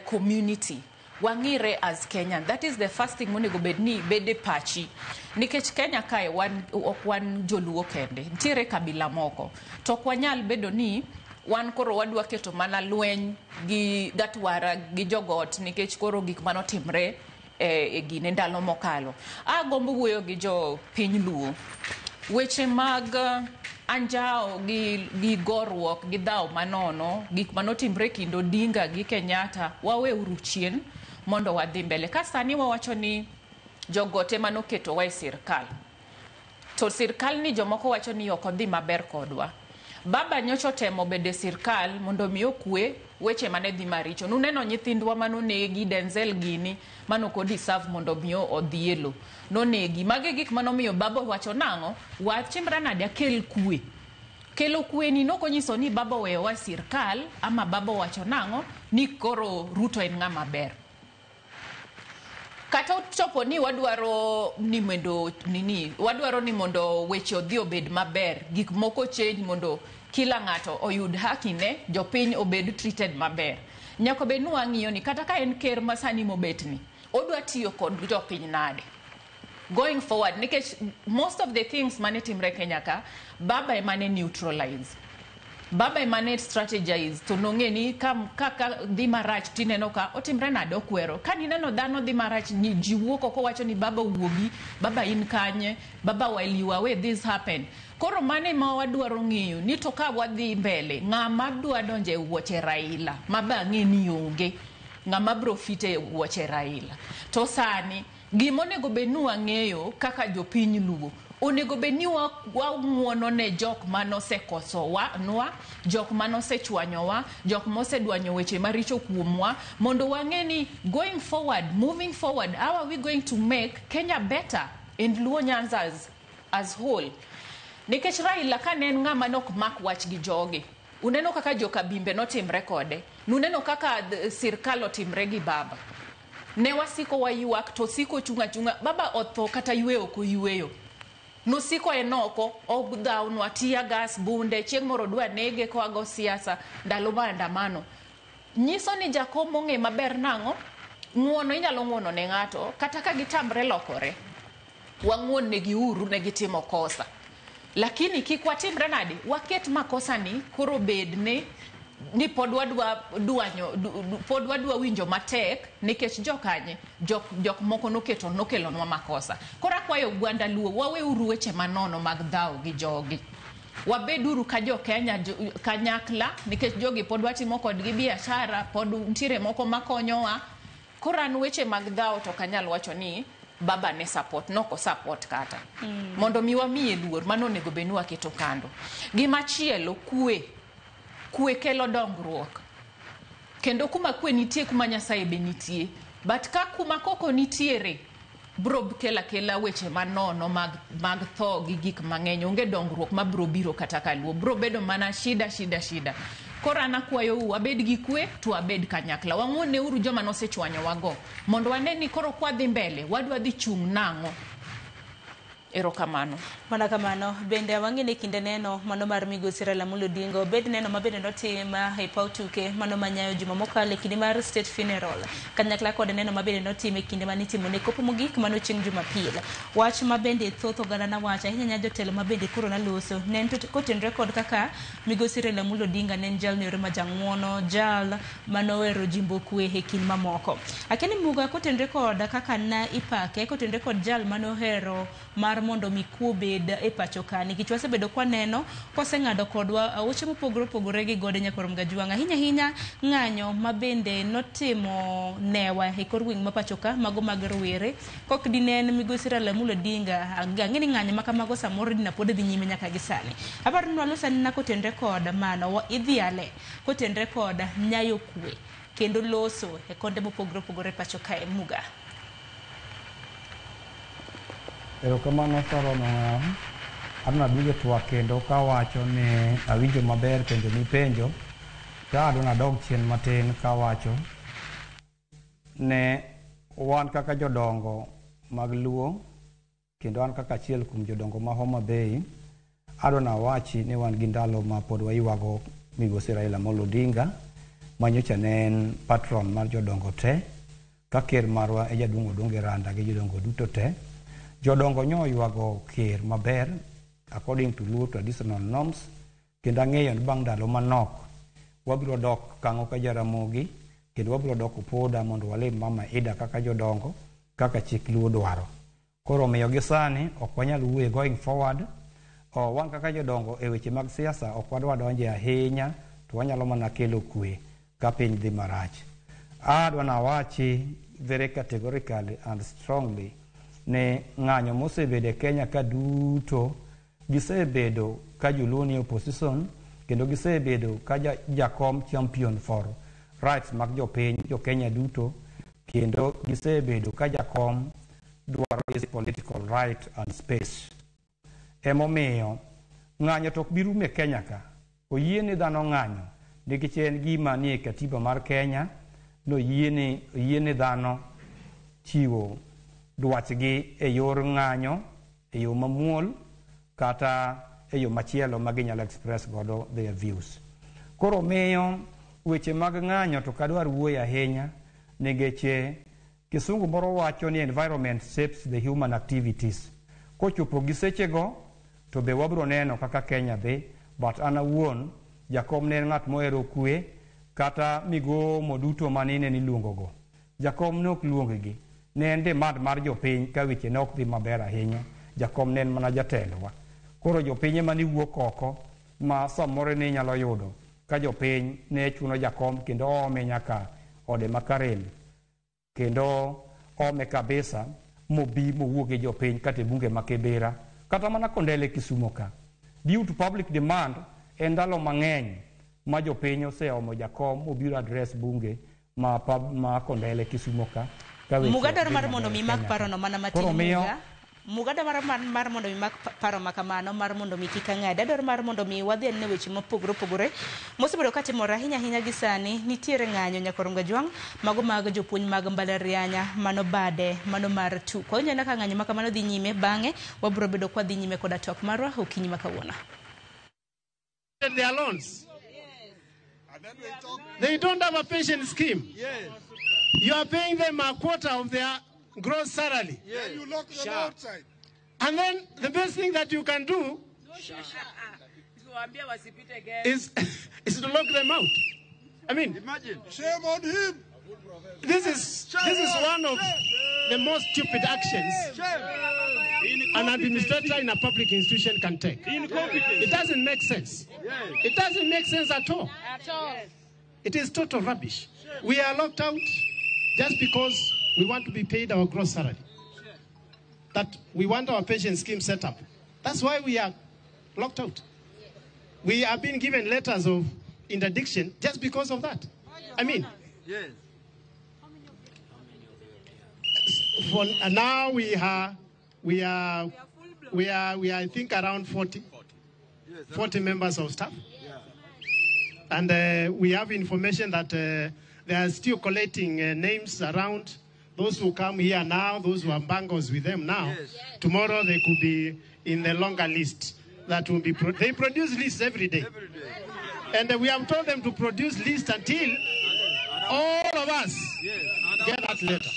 community, wang'ire as Kenyan. That is the first thing monego bed ni bede pachi, nikech Kenya kae ok wan joluo kende, nitiere kabila moko, to ok wanyal bedo ni wan koro wadwa keto mana lweny gi gatwara gi jogot nikech koro gik manotimre e gine ndalo mokalo. Agombo wuoyo gi jo piny luo weche mag anjao gi gorruok gi dhaw manono, gik manotimre kind Odinga gi Kenyatta, wawe uru chien mondo wadhi mbele. Ka sani wawacho ni jogote manoketo wa e sirkal, to sirkal ni jomoko wacho ni ok odhi maber kodwa. Baba nyocho temo bede sirkal mondo mi okwe weche mane dhi maricho. Nuneno nyithindwa manonegi Denzel Gini manoko deserve mondo mi odhielo nonegi. Mage gik manomiyo baba wacho nang'o wachimra nade akel kwe. Kelo kwe ni nokonyiso ni baba weyo wa sirkal ama baba wacho nang'o ni koro Ruto en ng'ama ber. Kata chopo ni wadwaro ni mondo weche odhi obed maber, gik moko change mondo kila ng'ato oyud hakine, jopiny obed treated maber. Nyaka bed ni wang'iyo ni kata ka en ker masani mobetni, odwa tiyo kod jopiny nade going forward, nikech most of the things mane timre Kenya ka baba emane neutralize, baba emane strategize, to nong'e ni kaka dhi marach tineno ka otimre nade okwero. Ka nineno dhano dhi marach ji wuok oko wacho ni baba wuogi, baba in kanye, baba while you away this happened. Koro mane ma wadwaro ng'eyo ni to ka wadhi mbele, ng'ama dwa donje wuoche Raila maba ng'e ni onge ng'ama bro fite wuoche Raila. To sani gimonego bed ni wang'eyo kaka jopiny luo, onego bed ni wang'uono ne jok manosekosowa, jok manosechwanyowa, jok mosedwanyo weche maricho kuomwa, mondo wang'e ni going forward, moving forward, how are we going to make Kenya better and Luo Nyanza as whole. Nikech Raila ka ne en ng'ama nok mak wach gi joge, uneno kaka joka bimbe notimre kode, nuneno kaka sirkal otimre gi baba. Ne wasiko wayuak to siko chunga baba otho kata yweyo ko yweyo. Nusiko enoko ogdhaw nwa tia gas bunde chieng' moro dwa nege ko ago siasa ndalo maandamano. Nyiso ni jakom ong'e maber nang'o ng'uono inyalo ng'uono ne ng'ato kata ka gitamre lokore, wang'uon ne giuru ne gitimo kosa, lakini kik watimre nade waket makosa ni koro bed ni pod wadwa winjo matek nikech jokanye jok moko nokelo nwa makosa. Koro akwayo gwanda luo wawe uru weche manono mag dhaw gi jogi, wabeduru ka jo Kenya kanyakla, nikech jogi pod watimo kodgi biashara, pod ntiere moko makonyowa. Koro an weche mag dhaw to kanyal wacho ni baba ne support, noko support kata mondo mi wamiye luor, mano onego bed ni waketo kando. Gimachielo, kwe kelo dongruok, kendo kuma kwe nitie kuma Nyasaye be nitie, but ka kuma koko nitiere bro kela weche manono mag tho gi gik mang'eny, onge dongruok ma bro biro kata ka luo, bro bedo mana shida. Koro anakwayo wabed gi kwe to wabed kanyakla. Wang'one uru joma nosechwanyo wago. Mondo wane ni koro kwa dhi mbele, wadwa dhi chung' nang'o. Erokamano. Mana kamano, bende wang'ine kinde neno mano mar migosi Raila Amolo Odinga, bed neno mabende notima e paw tuke mano manyayo juma mokalo kinde mar state funeral. Kanyakla kod neno mabende notime kinde manitimo ne kopo mogik mano chieng' Jumapil. Wach mabende thoth oganda na wacha ahinya jotelo mabende koro naloso ne kotenre kod kaka migosi Raila Amolo Odinga ne jal nore majang'wono, jal manowero jimbo kwe e kind mamoko. Akeni muga kotenre kod kaka na ipake kotenre kod jal manohero mar mondo mikwo bed e pacho ka nikech wasebedo kwa neno koseng'ado kodwa aoche mopogore gi gode Nyakorom Gajwang'. Ahinya ng'anyo mabende notimo newa e kor gweng' ma pacho ka mago mag rowere kok dinen migosi Raila Amolo Odinga ang'eni ng'anyo makamago samoro dina pod dhi nyime nyaka gi sani. Aparo ni walosani na kotenre kod mano idhiale kotenre kod nyayo kwe kendo loso e konde mopogore pacho ka e muga. Erokamano Sarono, adna duge twak kendo kawacho ni awinjo maber penjo mipenjo, ka adona dog chien matin kawacho ne wan kaka jodongo mag Luo kendo an kaka achiel kuom jodongo ma Homa Bay, adona wachi ni wan gi ndalo ma pod waywago migosi Raila Amolo Odinga manyocha ne en patron mar jodongo te, ka ker marwa e jaduong' Odonge Randa gi jodongo duto te. Jodongo nyo ywago ker maber according to Luo traditional norms kendo ang'eyo ni bang' ndalo manok wabiro dok kang'o ka Jaramogi kendo wabiro dok Opoda mondo walim Mama Ida kaka jodongo kaka chik Luo dwaro. Koro miyo gi sani ok wanyal wuoye going forward. Wan kaka jodongo e weche mag siasa ok wadwa donje ahinya, to wanyalo mana kelo kwe ka piny dhi marach. Adwa na wachi very categorically and strongly ne ng'anyo mosebede Kenya ka duto gisebedo ka joluo ni opposition kendo gisebedo ka jakom champion for rights mag jopiny jo Kenya duto kendo gisebedo ka jakom dwaro is political right and space. Emomiyo ng'anyo tok birume Kenya ka oyiene dhano ng'anyo nikech en gima nie katiba mar Kenya no yiene dhano chiwo dwachgi e yor ng'anyo e yo mamuol kata e yo machielo ma ginyalo express godo their views. Koro miyo weche mag ng'anyo to kadwar wuoyo ahinya nikech kisungu moro wacho ni environment shapes the human activities. Kochopo gi sechego to be wabro neno kaka Kenya dhi, but an awuon jakom ne ng'at mohero kwe kata migomo duto manine ni luongogo. Jakom nok luongogi ne en demand mar jopiny ka weche ne ok dhi maber ahinya. Jakom ne en mana jatelowa. Koro jopiny ema ni wuok oko ma samoro ne nyalo yudo ka jopiny ne chuno jakom kendo ome nyaka ode makarel kendo ome kabisa mobi mowuok e jopiny kata bunge ma Kibera kata mana Kondele Kisumo ka. Due to public demand en ndalo mang'eny ma jopiny oseomo jakom obiro address bunge ma Kondele Kisumo ka. Mugadar mar mondo mi mak paro no mana matin muga. Mugadar mar mondo mi mak paro makamano mar mondo mi kika ng'ada dor mar mondo mi wadhi ne weche mopogore mosebedo katimore ahinya gi sani. Nitiere ng'anyo Nyakorom Gajwang' mago mag jopuonj mag mbalarianya mano bade mano mar tuko nyana ka ng'anyo makamano dhi nyime bang'e wabro bedo kwa dhi nyime koda tok marwa okinyi makawuono. Their loans. They don't have a pension scheme. You are paying them a quarter of their gross salary. Then you lock them outside. And then the best thing that you can do is to lock them out. I mean, imagine. Shame on him. This is one of the most stupid actions an administrator in a public institution can take. It doesn't make sense. It doesn't make sense at all. It is total rubbish. We are locked out just because we want to be paid our gross salary. That we want our pension scheme set up. That's why we are locked out. We are being given letters of interdiction just because of that. I mean, for now we are I think around 40 members of staff. And we have information that they are still collecting names around those who come here now, those who are bangles with them now. Yes. Tomorrow they could be in the longer list. That will be they produce lists every day. And we have told them to produce lists until all of us get that letter.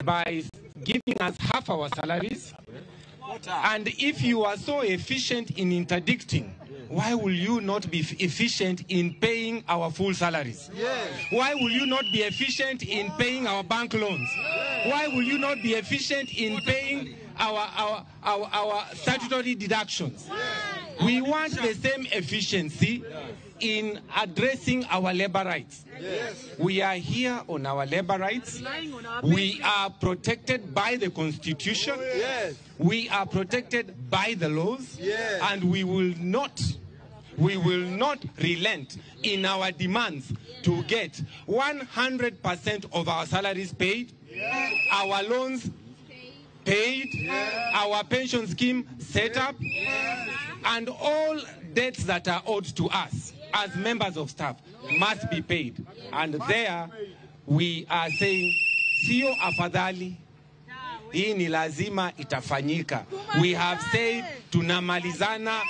By giving us half our salaries. And if you are so efficient in interdicting, why will you not be efficient in paying our full salaries? Yes. Why will you not be efficient in paying our bank loans? Yes. Why will you not be efficient in paying our statutory deductions? Yes. We want the same efficiency in addressing our labor rights. Yes. We are here on our labor rights. We are protected by the Constitution. Yes. We are protected by the laws. Yes. And we will not relent in our demands to get 100% of our salaries paid, yes, our loans paid, yes, our pension scheme set up, yes, and all debts that are owed to us as members of staff must be paid. And there we are saying, sio afadhali, hii ni lazima itafanyika. We have said tunamalizana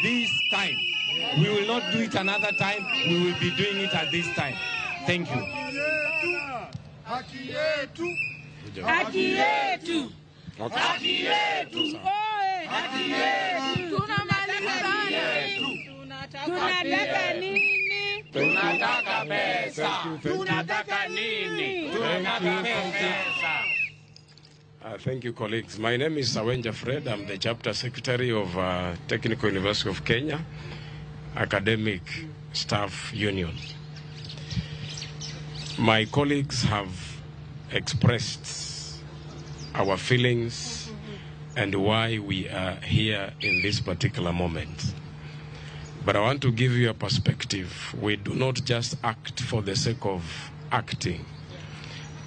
this time. We will not do it another time. We will be doing it at this time. Thank you. Haki yetu. Haki yetu. Haki yetu. Haki yetu. Tunataka nini? Tunataka pesa. Tunataka nini? Tunataka pesa. Thank you, colleagues. My name is Sawenja Fred. I'm the Chapter Secretary of Technical University of Kenya Academic Staff Union. My colleagues have expressed our feelings and why we are here in this particular moment. But I want to give you a perspective. We do not just act for the sake of acting.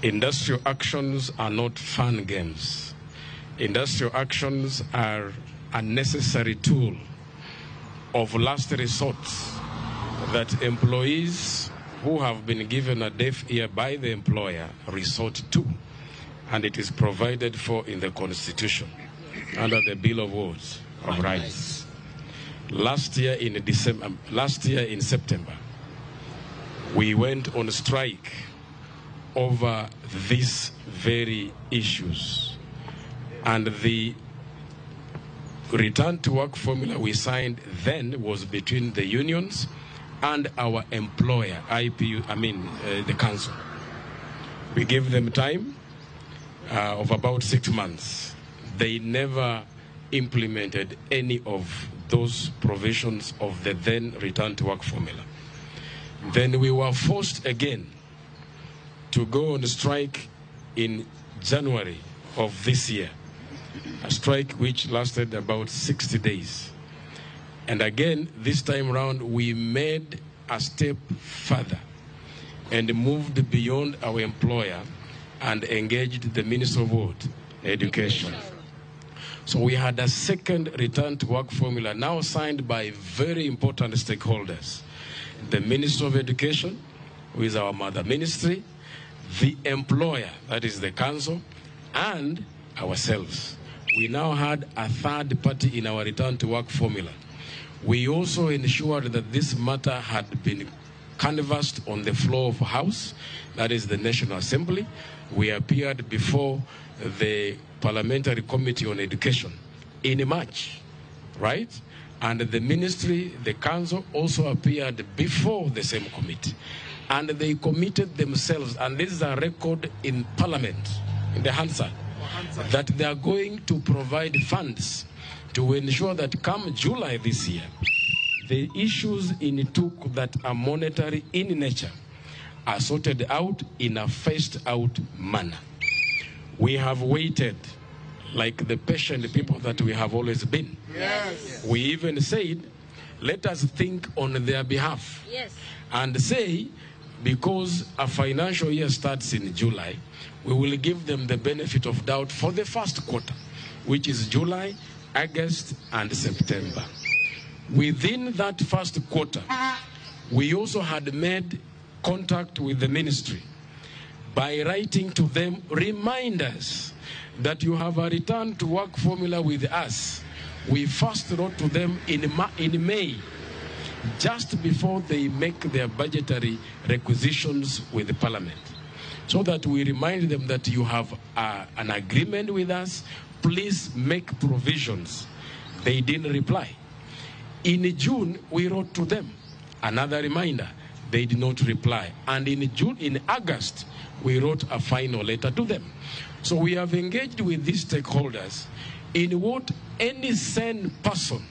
Industrial actions are not fun games. Industrial actions are a necessary tool of last resort that employees who have been given a deaf ear by the employer resort to, and it is provided for in the Constitution under the Bill of Rights. Last year in September, we went on strike over these very issues, and the return to work formula we signed then was between the unions and our employer, the council. We gave them time of about 6 months. They never implemented any of those provisions of the then return to work formula. Then we were forced again to go on a strike in January of this year, a strike which lasted about 60 days. And again, this time around, we made a step further and moved beyond our employer and engaged the Minister of Education. So we had a second return to work formula now signed by very important stakeholders. The Minister of Education, who is our mother ministry, the employer, that is the council, and ourselves. We now had a third party in our return to work formula. We also ensured that this matter had been canvassed on the floor of House, that is the National Assembly. We appeared before the Parliamentary Committee on Education in March, right? And the ministry, the council also appeared before the same committee. And they committed themselves, and this is a record in Parliament, in the Hansard, that they are going to provide funds to ensure that come July this year, the issues in Tuk that are monetary in nature are sorted out in a phased out manner. We have waited like the patient people that we have always been. Yes. We even said, let us think on their behalf. Yes. And say, because a financial year starts in July, we will give them the benefit of doubt for the first quarter, which is July, August, and September. Within that first quarter, we also had made contact with the ministry by writing to them reminders that you have a return to work formula with us. We first wrote to them in May, just before they make their budgetary requisitions with the Parliament, so that we remind them that you have an agreement with us, please make provisions. They didn't reply. In June, we wrote to them, another reminder. They did not reply. And in August, we wrote a final letter to them. So we have engaged with these stakeholders in what any sane person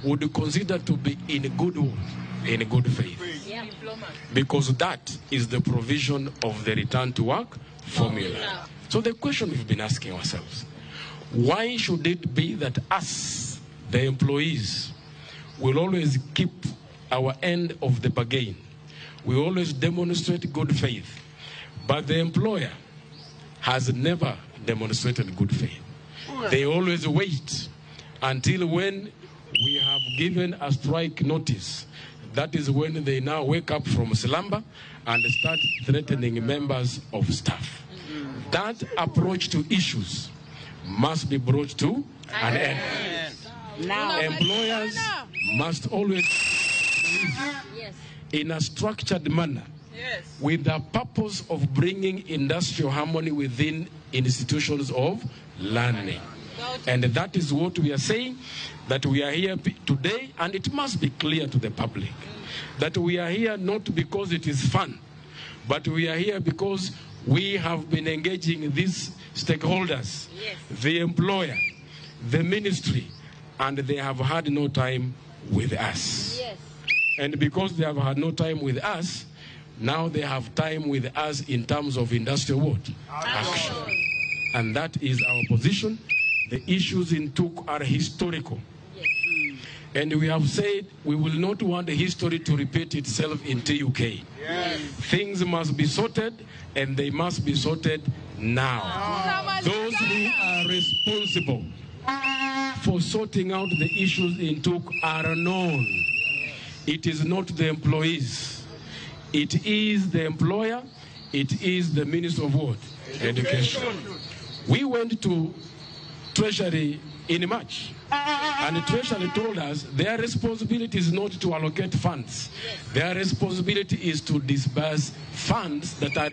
would consider to be in good faith. Yeah. Because that is the provision of the return to work formula. So the question we've been asking ourselves, why should it be that us, the employees, will always keep our end of the bargain? We always demonstrate good faith, but the employer has never demonstrated good faith. They always wait until when we have given a strike notice. That is when they now wake up from slumber and start threatening members of staff. That approach to issues must be brought to an end. Now, employers must always in a structured manner, with the purpose of bringing industrial harmony within institutions of learning. And that is what we are saying, that we are here today, and it must be clear to the public that we are here not because it is fun, but we are here because we have been engaging these stakeholders, the employer, the ministry, and they have had no time with us. And because they have had no time with us, now they have time with us in terms of industrial what? Action. And that is our position. The issues in Tuk are historical. And we have said we will not want the history to repeat itself in TUK. Things must be sorted, and they must be sorted now. Those who are responsible for sorting out the issues in Tuk are known. It is not the employees. It is the employer. It is the Minister of what? Education. We went to Treasury in March, and the Treasury told us their responsibility is not to allocate funds. Their responsibility is to disburse funds that are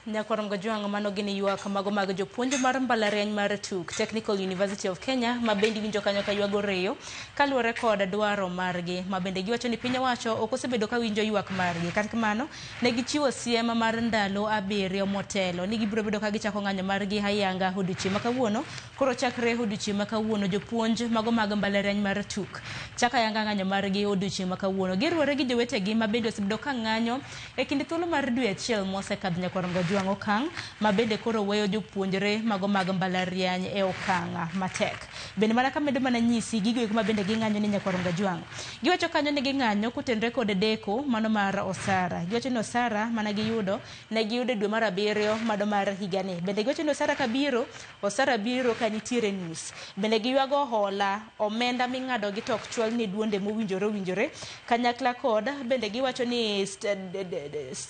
Nyakwaram gajuang mano gini yuak mago mag jopuonj mar mbalariany mar Tuk Technical University of Kenya mabendi winjo kanyo ka yuago reyo kaluwore kod dwaro margi mabende giwacho ni piny owacho ok osebedo ka winjo yuak margi. Kata kamano ne gichiwo siem mar ndalo 7 motelo ni gibiro bedo ka gichako ng'anyo margi hayanga odiochieng' ma kawuono. Koro chakre odiochieng' ma kawuono jopuonj mago mag mbalariany mar Tuk chaka yanga ng'anyo margi odiochieng' ma kawuono. Giruore gi jowetegi mabende osebedo ka ng'anyo e kind thuolo mar dwe achiel mosekadho. Nyakwaram gajuang okang mabende koro weyo jopuonjre mago mag mbalariany e okang matek. Bende mana kamedo mana nyisi gigo eko mabende ging'anyo ni Nyakwaram gajuang. Giwacho kanyo ni ging'anyo kutenre kod deko mano mar osara. Giwacho ni osara mana giyudo ne giyudo dwe mar 7 mano mar higani. Bende giwacho ni osara biro ka nitiere nus. Bende giywago hola omenda ming'ado gi tok chwal ni duonde mowinjore kanyakla kod bende giwacho ni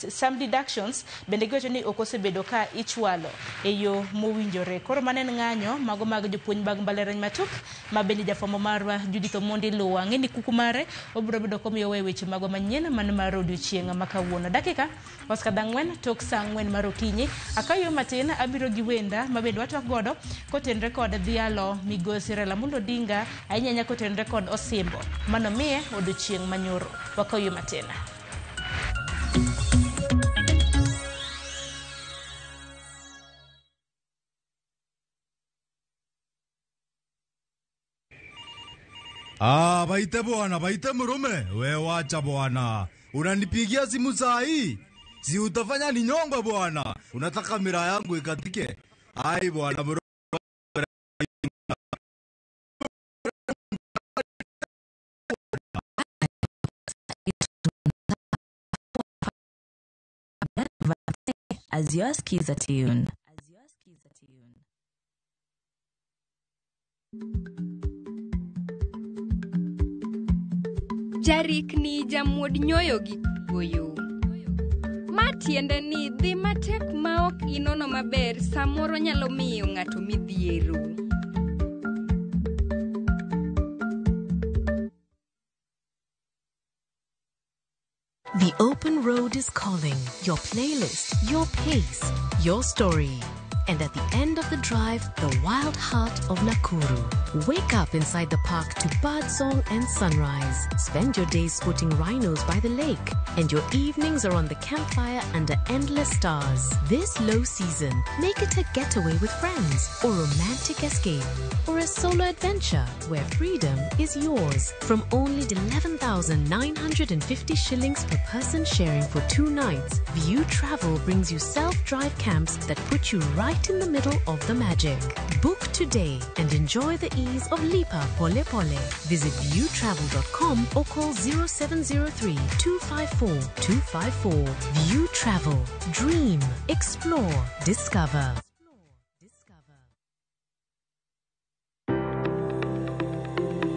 some deductions bende giwacho ni pok osebedo ka ichwalo e yo mowinjore. Koro manen ng'anyo mago mag jopuonj mag mbalariany matuk ma bende jafwambo marwa Judith Omondi luwa ng'eni kuku mare obiro bedo komiyo weche mago manyien man mar odiochieng' ma kawuono. Dakika oskadha 4 tok saa 4 mar okinyi. Akayo matin abiro gi wenda ma bende watwak godo kotenre kod dhialo migosi Raila Amolo Odinga ainyanya kotenre kod osimbo mano miye odiochieng' manyoro. Wakayo matin. Baite bwana, baite murume. We wacha bwana. Unanipigia simu saa hii? Si utafanya ni nyongo bwana. Unataka kamera yangu ikatike? Ai bwana murume. As your skiza tune. Jarik ni jamuod nyoyo gi goyo. Matiende ni dhi matek ma ok inono maber samoro nyalo miyo ng'ato midhiero. The open road is calling. Your playlist, your pace, your story. And at the end of the drive, the wild heart of Nakuru. Wake up inside the park to birdsong and sunrise. Spend your days spotting rhinos by the lake. And your evenings are on the campfire under endless stars. This low season, make it a getaway with friends, or romantic escape, or a solo adventure where freedom is yours. From only 11,950 shillings per person sharing for 2 nights, View Travel brings you self-drive camps that put you right in the middle of the magic. Book today and enjoy the ease of Lipa Pole Pole. Visit viewtravel.com or call 0703 254 254. View Travel. Dream. Explore. Discover.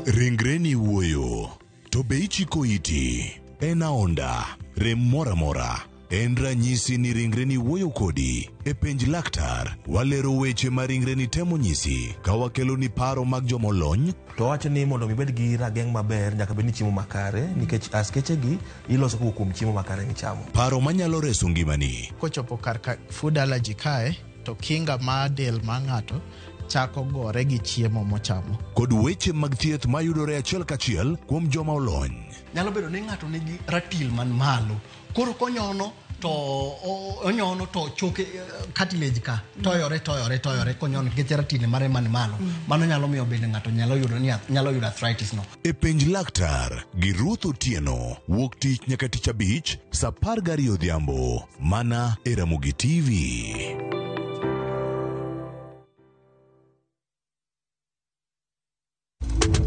Ringreni wuoyo, to be ichiko iti, en aonda, rem mora mora. En ranyisi ni ringreni wuoyo kodi. E penj laktar, walero weche ma ringreni temo nyisi, ka wakelo ni paro mag jomolony. To wacho ni mondo mibed gi rageng' maber nyaka bed ni chiemo makare, nikech askeche gi iloso kuom chiemo makare michamo. Paro manyalo reso ngimani. Kochopo kar food allergy kae, to kinga ma del ma ng'ato chako gore gi chiemo mochamo. Kod weche mag thieth mayudore achiel kachiel kuom joma olony. Nyalo bedo ni ng'ato nigi ratil man malo. Koro konyono to onyono to choke cartilage ka toyore konyono nikech ratil mare man malo. Mano nyalo miyo bende ng'ato nyalo yudo arthritis no. E penj laktar gi Ruth Otieno, wuok tich nyaka tich abich, saa 12 odhiambo, mana e Ramogi TV.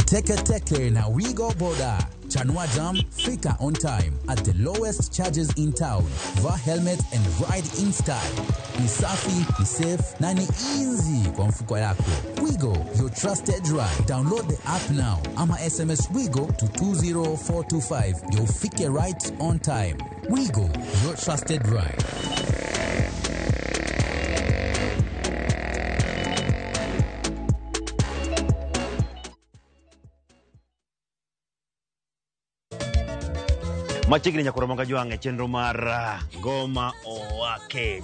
Teke na Wigo Boda. Chanua Jam, fika on time at the lowest charges in town. Vaa helmet and ride in style. Ni safi, ni safe, na ni easy kwa mfuko yako. Wigo, your trusted ride. Download the app now. Ama SMS Wigo to 20425. You'll fike right on time. Wigo, your trusted ride. Machigni nyakoro manga juange chenro mar Goma Owake.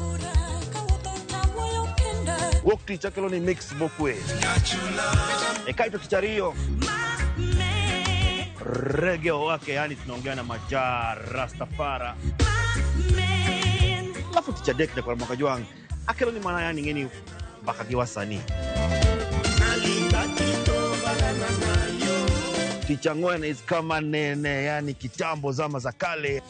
Wuok tich akelo ni mix bokwe. Kaito tichario. Reggae Owake, yani tunaongea na Majar Rastafara. Alafu ticha dek nyakoro manga juange akelo ni mana yani ngeni baka kiwasani. Ticha Ngwena is kama nene, yani kitambo zama za kale.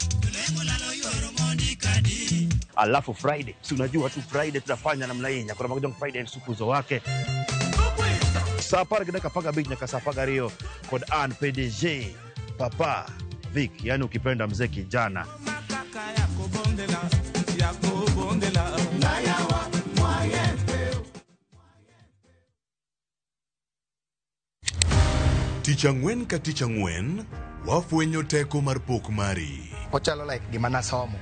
Alafu Friday, si unajua tu Friday tutafanya namna hii. Nyakura Magojong Friday sukuzo wake. Sapara kidaka paga beach nyaka sapaga Rio kod Ann PDG Papa Vic, yani ukipenda mzee kijana. Ticha Ngwen ka Ticha Ngwen, wafwenyo teko mar pok mari. Ochalo like gima nasomo.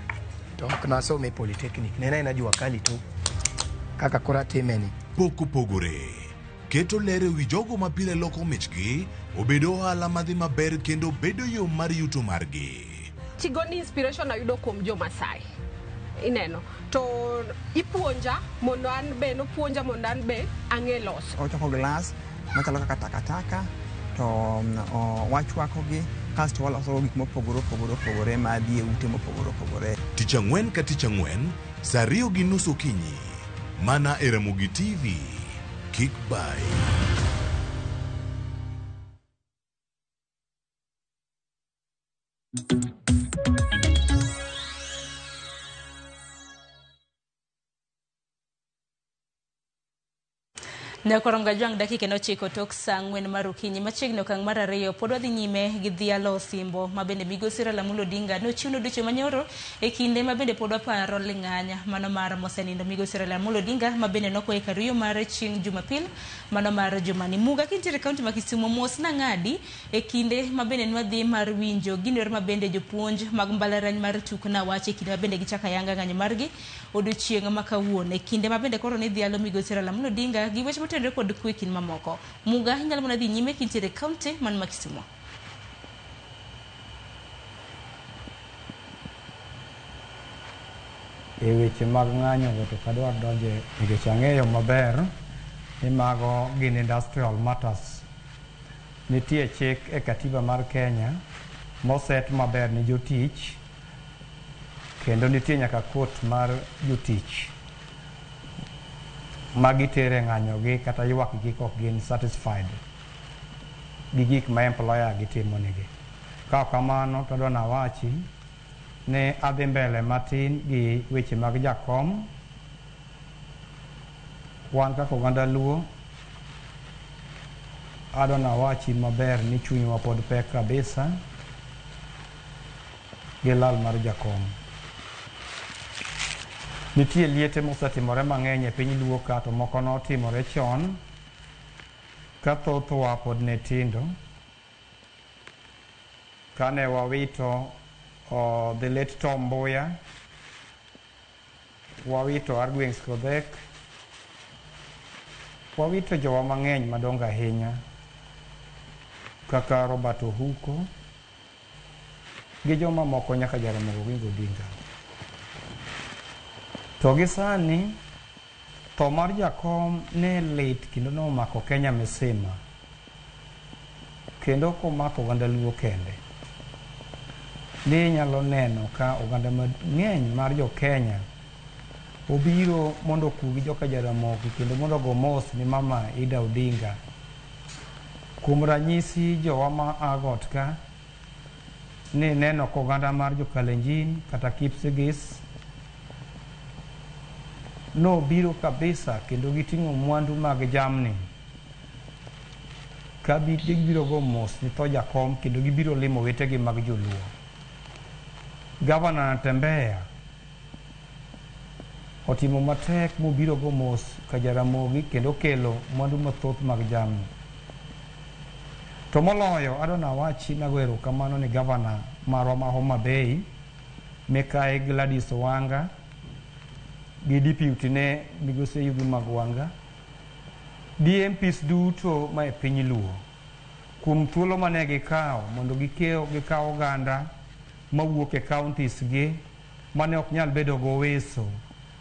to ok nasome polytechnic, nena ina jua kali tu kaka kora timeni. Pok opogore keto lere wi jogo mapile loko michgi obedo ohala madhi maber kendo bedo yo mar yuto margi. Tigoni inspiration ayudo kuom jo Masai ineno to ipuonja mondo an be no puonja mondo an be ang'e loso. Ochoko glass machalo kaka takataka to wachwakogi kasto waloso gik mopogore madhi e ute mopogore. Tich Ang'wen ka Tich Ang'wen saa 2:30 okinyi mana e Ramogi TV. Kik bai. Nyakoronga jwang dakika nochiko tok saa 4 mar okinyi machiegni okang' mar 2 pod wadhi nyime gi dhialo Osimbo mabende migosi Raila Amolo Odinga nochiwno ducho manyoro e kinde mabende pod waparo ling'anya mano mar mosenindo migosi Raila Amolo Odinga mabende nokwayo kariyo mar chieng' Jumapil mano mar jumani. Muga kintiere kaunti ma Kisumu mos nang'adi e kinde mabende nwadhi mar winjo ginwer mabende jopuonj mag mbalariany mar Tukna wacho e kinde mabende gichaka yanga ng'anyo margi odiochieng' makawuono e kinde mabende koro ni dhialo migosi Raila Amolo Odinga gi weche motenore kod kwekin mamoko. Muga inyalo mana dhi nyime kintiere kaunti man ma Kisumu. E weche mag ng'anyo go to kadwar donje nikech ang'eyo maber ni mago gin industrial matters. Nitie chik e katiba mar Kenya moset maber ni jotich kendo nitie nyaka kot mar jotich magitere ng'anyo gi kata ywak gi kok gin satisfied gi gik ma employer gitimo nigi. Ka kamano to dona wachi ne adhi mbele matin gi weche mag jakom. Wan kaka oganda Luo adona wachi maber ni chunywa pod pek kabisa gi lal mar jakom. Nitie liete mosetimore mang'eny e piny Luo ka to moko notimore chon ka thothwa pod ne tindo kane wawito the late Tom Mboya, wawito Argueng Skodhek, wawito jowa mang'eny madongo ahinya kaka Robert Ohuko gi joma moko nyaka Jaramogi Oginga Odinga. To gi sani tho mar jakom ne lit kendo nomako Kenya misima kendo komako oganda Luo kende. Ni nyalo neno ka oganda mang'eny mar jo Kenya obiro mondo kugi joka Jaramogi kendo mondo go mos ni mama Ida Odinga. Kuom ranyisi jowa ma agot ka ni neno koganda mar jo Kalenjin kata Kipsigis no biro kabisa kendo giting'o mwandu mag jamni ka gibiro go mos ni tho jakom kendo gibiro limo wetegi mag joluo. Gavana Natembeya otimo matek mobiro go mos ka Jaramogi kendo kelo mwandu mathoth mag jamni. To moloyo adona wachi nagwero kamano ni gavana marwa ma Homa Bay Mikae Gladys Wanga gi deputy ne migosi Yugi Magwanga DMPs duto ma e piny Luo kuom thuolo mane gikawo mondo gikawo oganda mawuok e counties gi mane ok nyal bedo go weso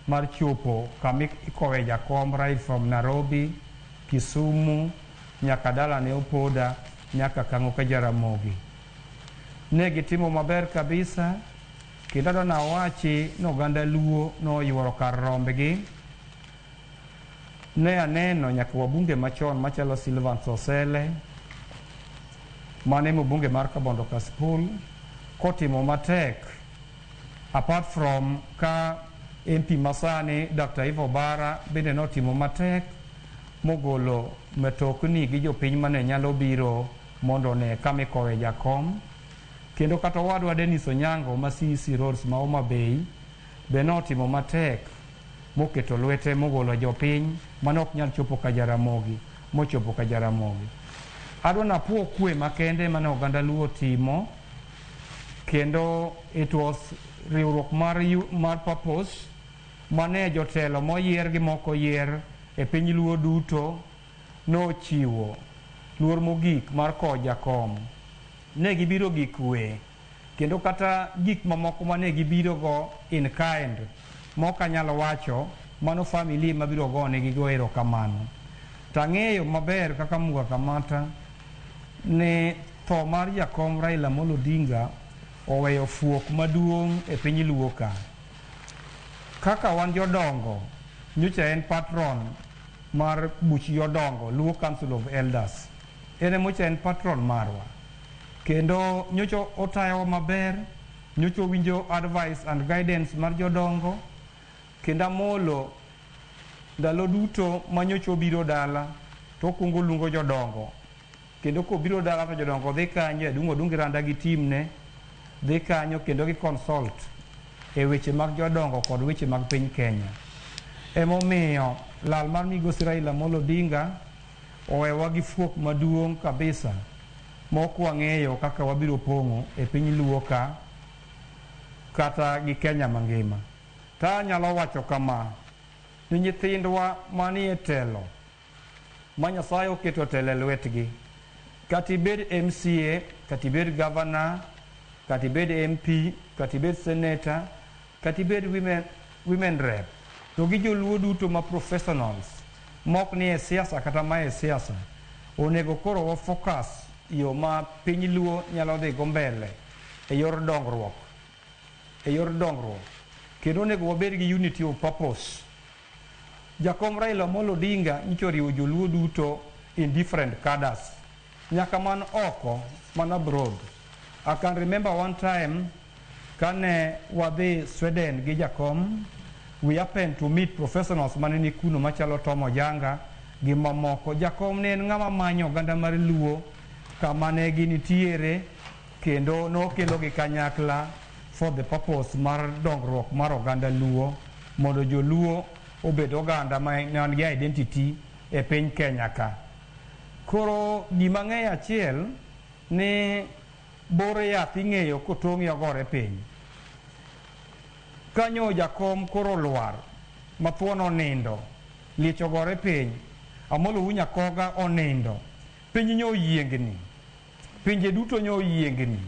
mar chopo kama ikowe jakom right from Nairobi, Kisumu nyaka dala ne Opoda nyaka kango ka Jaramogi. Ne gitimo maber kabisa kendo adona wachi no oganda Luo no yuoro kar rombegi. Ne aneno nyaka wabunge machon machalo Silvans Osele mane mbunge mar Kabondo Kasipul kotimo matek apart from ka MP masani Dr. Ivo Bara bende notimo matek mogolo metokni gi jopiny mane nyalo biro mondo ne kama ikowe jakom. Kendo kata wadwa Dennis Onyango ma CC Roads ma Homa Bay be notimo matek moketo lwete mogolo jopiny mane ok nyal chopo ka Jaramogi mochopo ka Jaramogi. Adwana puo kwe makende mane oganda Luo timo kendo it was riwruok mar Purpose mane jotelo moyier gi moko yier e piny Luo duto nochiwo luor mogik mar ko jakom. Ne gibiro gi kwe kendo kata gik mamoko mane gibiro go in kind mok anyalo wacho mano family mabiro gone gi goero kamano. Tang'eyo maber kaka Muga Kamata ne tho mar jakom Raila Amolo Odinga oweyo fuok maduong' e piny Luo ka. Kaka wan jodongo, nyocha en patron mar buch jodongo, Luo Council of Elders. Ene mocha en patron marwa. Kendo nyocha otayo maber, nyocha winjo advice and guidance mar jodongo, kendo Amolo ndalo duto ma nyocha obiro dala to kungo lungo jodongo. Kendo kobiro dala to jodongo dhi kanyo odungi randa gi timne, dhi kanyo kendo gi consult e weche mag jodongo kod weche mag piny Kenya. Emomiyo lal mar migosi Raila Amolo Odinga owewa gi fuok maduong' kabisa mok wang'eyo kaka wabiro pong'o e piny Luo ka kata gi Kenya mangima. Ta nyalo wacho kama ni nyithindwa manie telo ma Nyasaye oketo telo e lwetgi, kata ibed MCA, kata ibed governor, kata ibed MP, kata ibed senator, kata ibed women rep, to gi joluo duto ma professionals mok ni e siasa kata ma e siasa, onego koro wa focus yo ma piny Luo nyalo dhi go mbele e yor dongruok, kendo onego wabed gi unity of purpose. Jakom Raila Amolo Odinga nyicho riwo joluo duto in different cadres, nyaka man oko, man abroad. I can remember one time kane wadhi Sweden gi jakom, we happened to meet professionals mane ni kuno machalo Tomo Janga gi mamoko. Jakom ne en ng'ama manyo oganda mar Luo kama ne ginitiere kendo nokelo gi kanyakla for the purpose mar dongruok mar oganda Luo, mondo joluo obed oganda ma nigi identity e piny Kenya ka. Koro gima ng'eyo achiel ni bor yath ing'eyo kotong'i ogore piny. Kanyo jakom koro lwar, mathuon onindo, liech ogore piny, Amolo Unyakoga onindo, piny nyo yiengni, pinje duto nyo yiengni.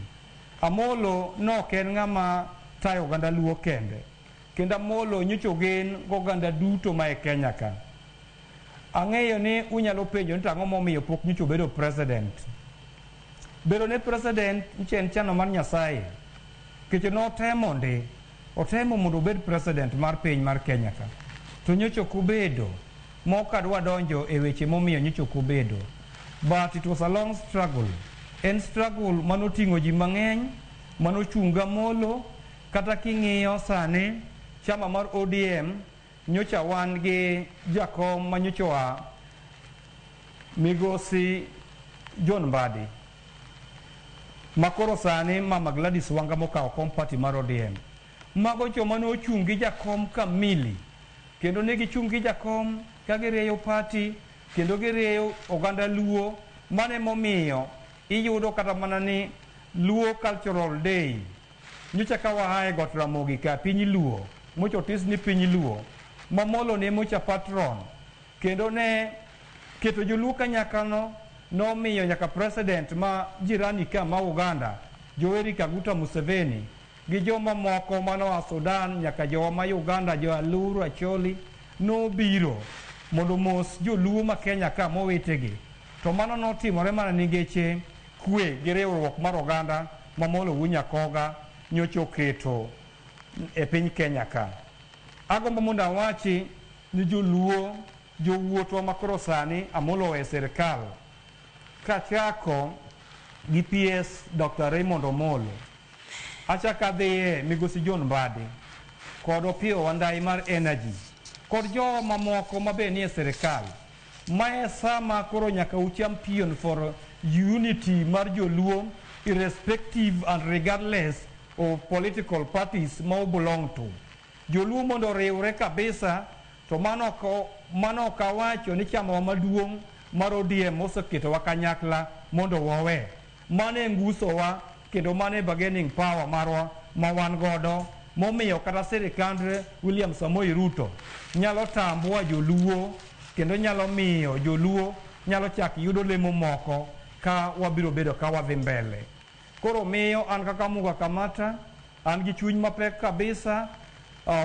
Amolo nok en ng'ama tayo oganda Luo kende, kendo Amolo nyocha ogen goganda duto ma e Kenya ka. Ang'eyo ni unyalo penjo ni ang'o momiyo pok nyocha obedo president. Bedo ne president nyocha en chano mar Nyasaye, keche otemo mondo obed president mar piny mar Kenya ka, to nyocha ok obedo. Mok adwa donjo e weche momiyo nyocha ok obedo, but it was a long struggle. En struggle manoting'o ji mang'eny, manochunga Amolo. Kata king'iyo sani chama mar ODM nyocha wan gi jakom ma nyocha wa migosi John Mbadi, makoro sani Mama Gladys Wanga mokawo kom party mar ODM. Mago joma nochung' gi jakom kamili, kendo ne gichung' gi jakom ka girieyo party kendo girieyo oganda Luo. Mane momiyo iyudo kata mana ni Luo Cultural Day nyocha ka wahae got Ramogi ka piny Luo, mocha otis ni piny Luo, Mamolo ne mocha patron, kendo ne keto joluo kanyakano, nomiyo nyaka president ma jirani ka ma Uganda, Yoweri Kaguta Museveni, gi joma moko manoa Sudan nyaka joma Uganda, jo Aluru Acholi, nobiro mondo mos joluo ma Kenya ka mowetegi. To mano notimore mana nigeche kwe gi riwruok mar oganda ma Amolo Unyakoga nyocha oketo e piny Kenya ka. Agombo mondo awachi ni joluo, jowuotwa makoro sani Amolo e sirkal, kachako gi PS Dr. Raymond Omolo, achako adhiye migosi John Mbadi kod Opiyo Wandayi mar Energy, kod jo mamoko mabe nie sirkal. Mae sama koro nyaka champion for unity mar joluo, irrespective and regardless of political parties ma belong to. Joluo mondo riwre kabisa, to mano kawacho ni chama maduong' mar ODM oseketo wa kanyakla mondo wawe. Mane nguso wa kendo mane bargaining power marwa ma wan godo momiyo kata sirikand William Samoei Ruto nyalo tambua joluo kendo nyalo miyo joluo nyalo chak yudo lemo moko ka wabiro bedo ka wadhi mbele. Koro miyo an kaka Muga Kamata an gi chuny mapek kabisa.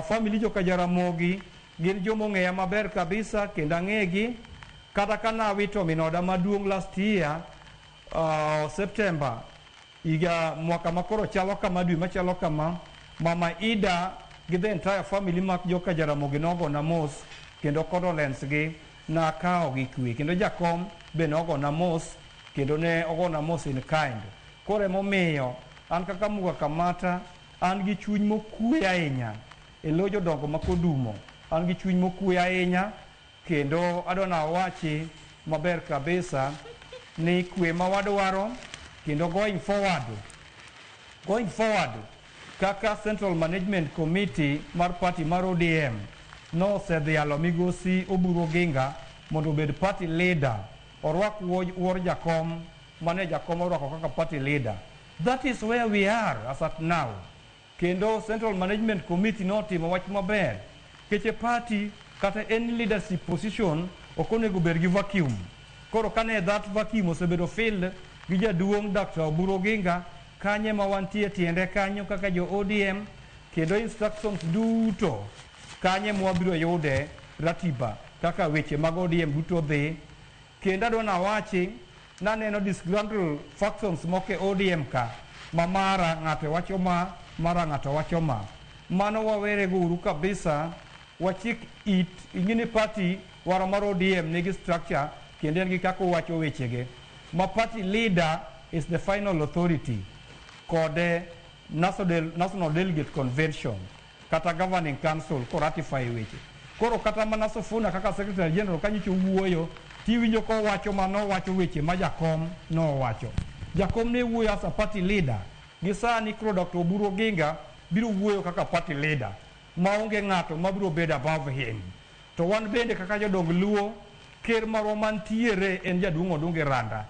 Family joka Jaramogi gin jomo ng'eya maber kabisa kendo ang'egi kata kana wito minoda maduong' last year September iga mwaka makoro chalo kama dwe machalo kama Mama Ida gi the entire family mak joka Jaramogi nogo na mos kendo condolence gi na kao gi kwe kendo jakom be nogo na mos kendo ne ogo na mos in kind. Kore momiyo an kaka Muga Kamata an gi chuny mokwe ahinya e lo jodongo makodumo. An gi chuny mokwe ahinya kendo adona wachi maber kabisa ni kwe ma wadwaro kendo going forward kaka Central Management Committee mar party mar ODM no osedhialo migosi Oburu Oginga mondo obed party leader orwak wuor jakom mane jakom orwako kaka party leader. That is where we are as at now. Kendo Central Management Committee notimo wach maber keche party kata any leadership position okonego bed gi vacuum. Koro kane that vacuum osebedo filled gi jaduong' Dr. Oburu Oginga kanye ma wantie tiende kanyo kaka jo ODM kendo instructions duto kanye mwabiro yude ratiba kaka weche mag ODM duto dhi. Kendo adona wachi naneno disgruntled factions moke ODM ka mamara ng'ato wacho mara ng'ato wacho mano wawere guru kabisa wachik it ingine party waro mar ODM nigi structure kendo en gi kako wacho wechege ma party leader is the final authority kode National Delegate Convention kata Governing Council ko ratify weche. Koro kata mana Sifuna kaka Secretary General kanyicho wuoyo tiwinjo ko wacho mano wacho weche ma jakom no wacho. Jakom ne wuoyo as a party leader. Gisani kro Dr. Oburu Oginga biro wuoyo kaka party leader maonge ng'ato mabiro bedo above him. To wan bende kaka jodong luo ker marwa mantiere en jaduong' Odunge Randa.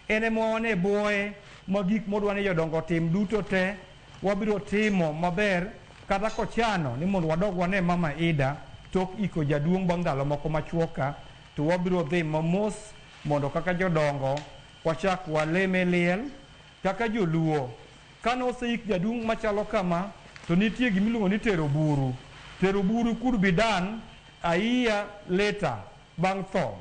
Ene mwane boye magik modwane jodongo tim duto te wabiro timo maber kata kochano ni mondo wadog wane Mama Ida tok iko jaduong' bang' ndalo moko machuoka to wabiro dhi mamos mondo kaka jodongo wachak waleme liel kaka joluo. Kano seik jaduong' machalo kama to nitie gimiluongo ni tero buru could be done a year later bang' tho.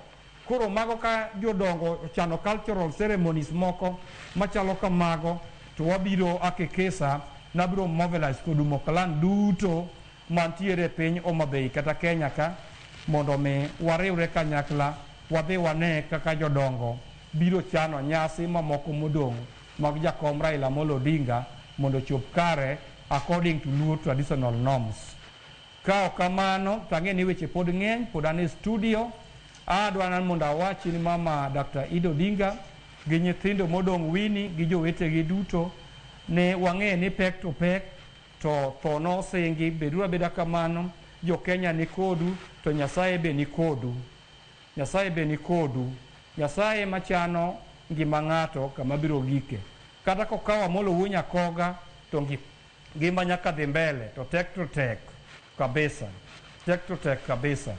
Koro mago ka jodongo chano cultural ceremonies moko machalo kamago to wabiro akekesa nabiro mobilize kodumo clan duto mantiere piny Homa Bay kata Kenya ka mondo me wariwre kanyakla wadhi wane kaka jodongo biro chano nyasi mamoko modong' mag jakom Raila Amolo Odinga mondo chop kare according to Luo traditional norms. Kao kamano tange ni weche pod ng'eny pod ane studio adwana mondo awachi ni Mama Dr. Ida Odinga gi nyithindo modong' Winnie gi jowetegi duto ne wang'e ni pek to pek to tho nosingi beduru abeda kamano jo Kenya ni kodu to Nyasaye be ni kodu. Nyasaye machano ngima ng'ato kama biro gike. Kata kokawa Amolo Wuo Nyakoga to ngima nyaka dhi mbele to tek kabisa.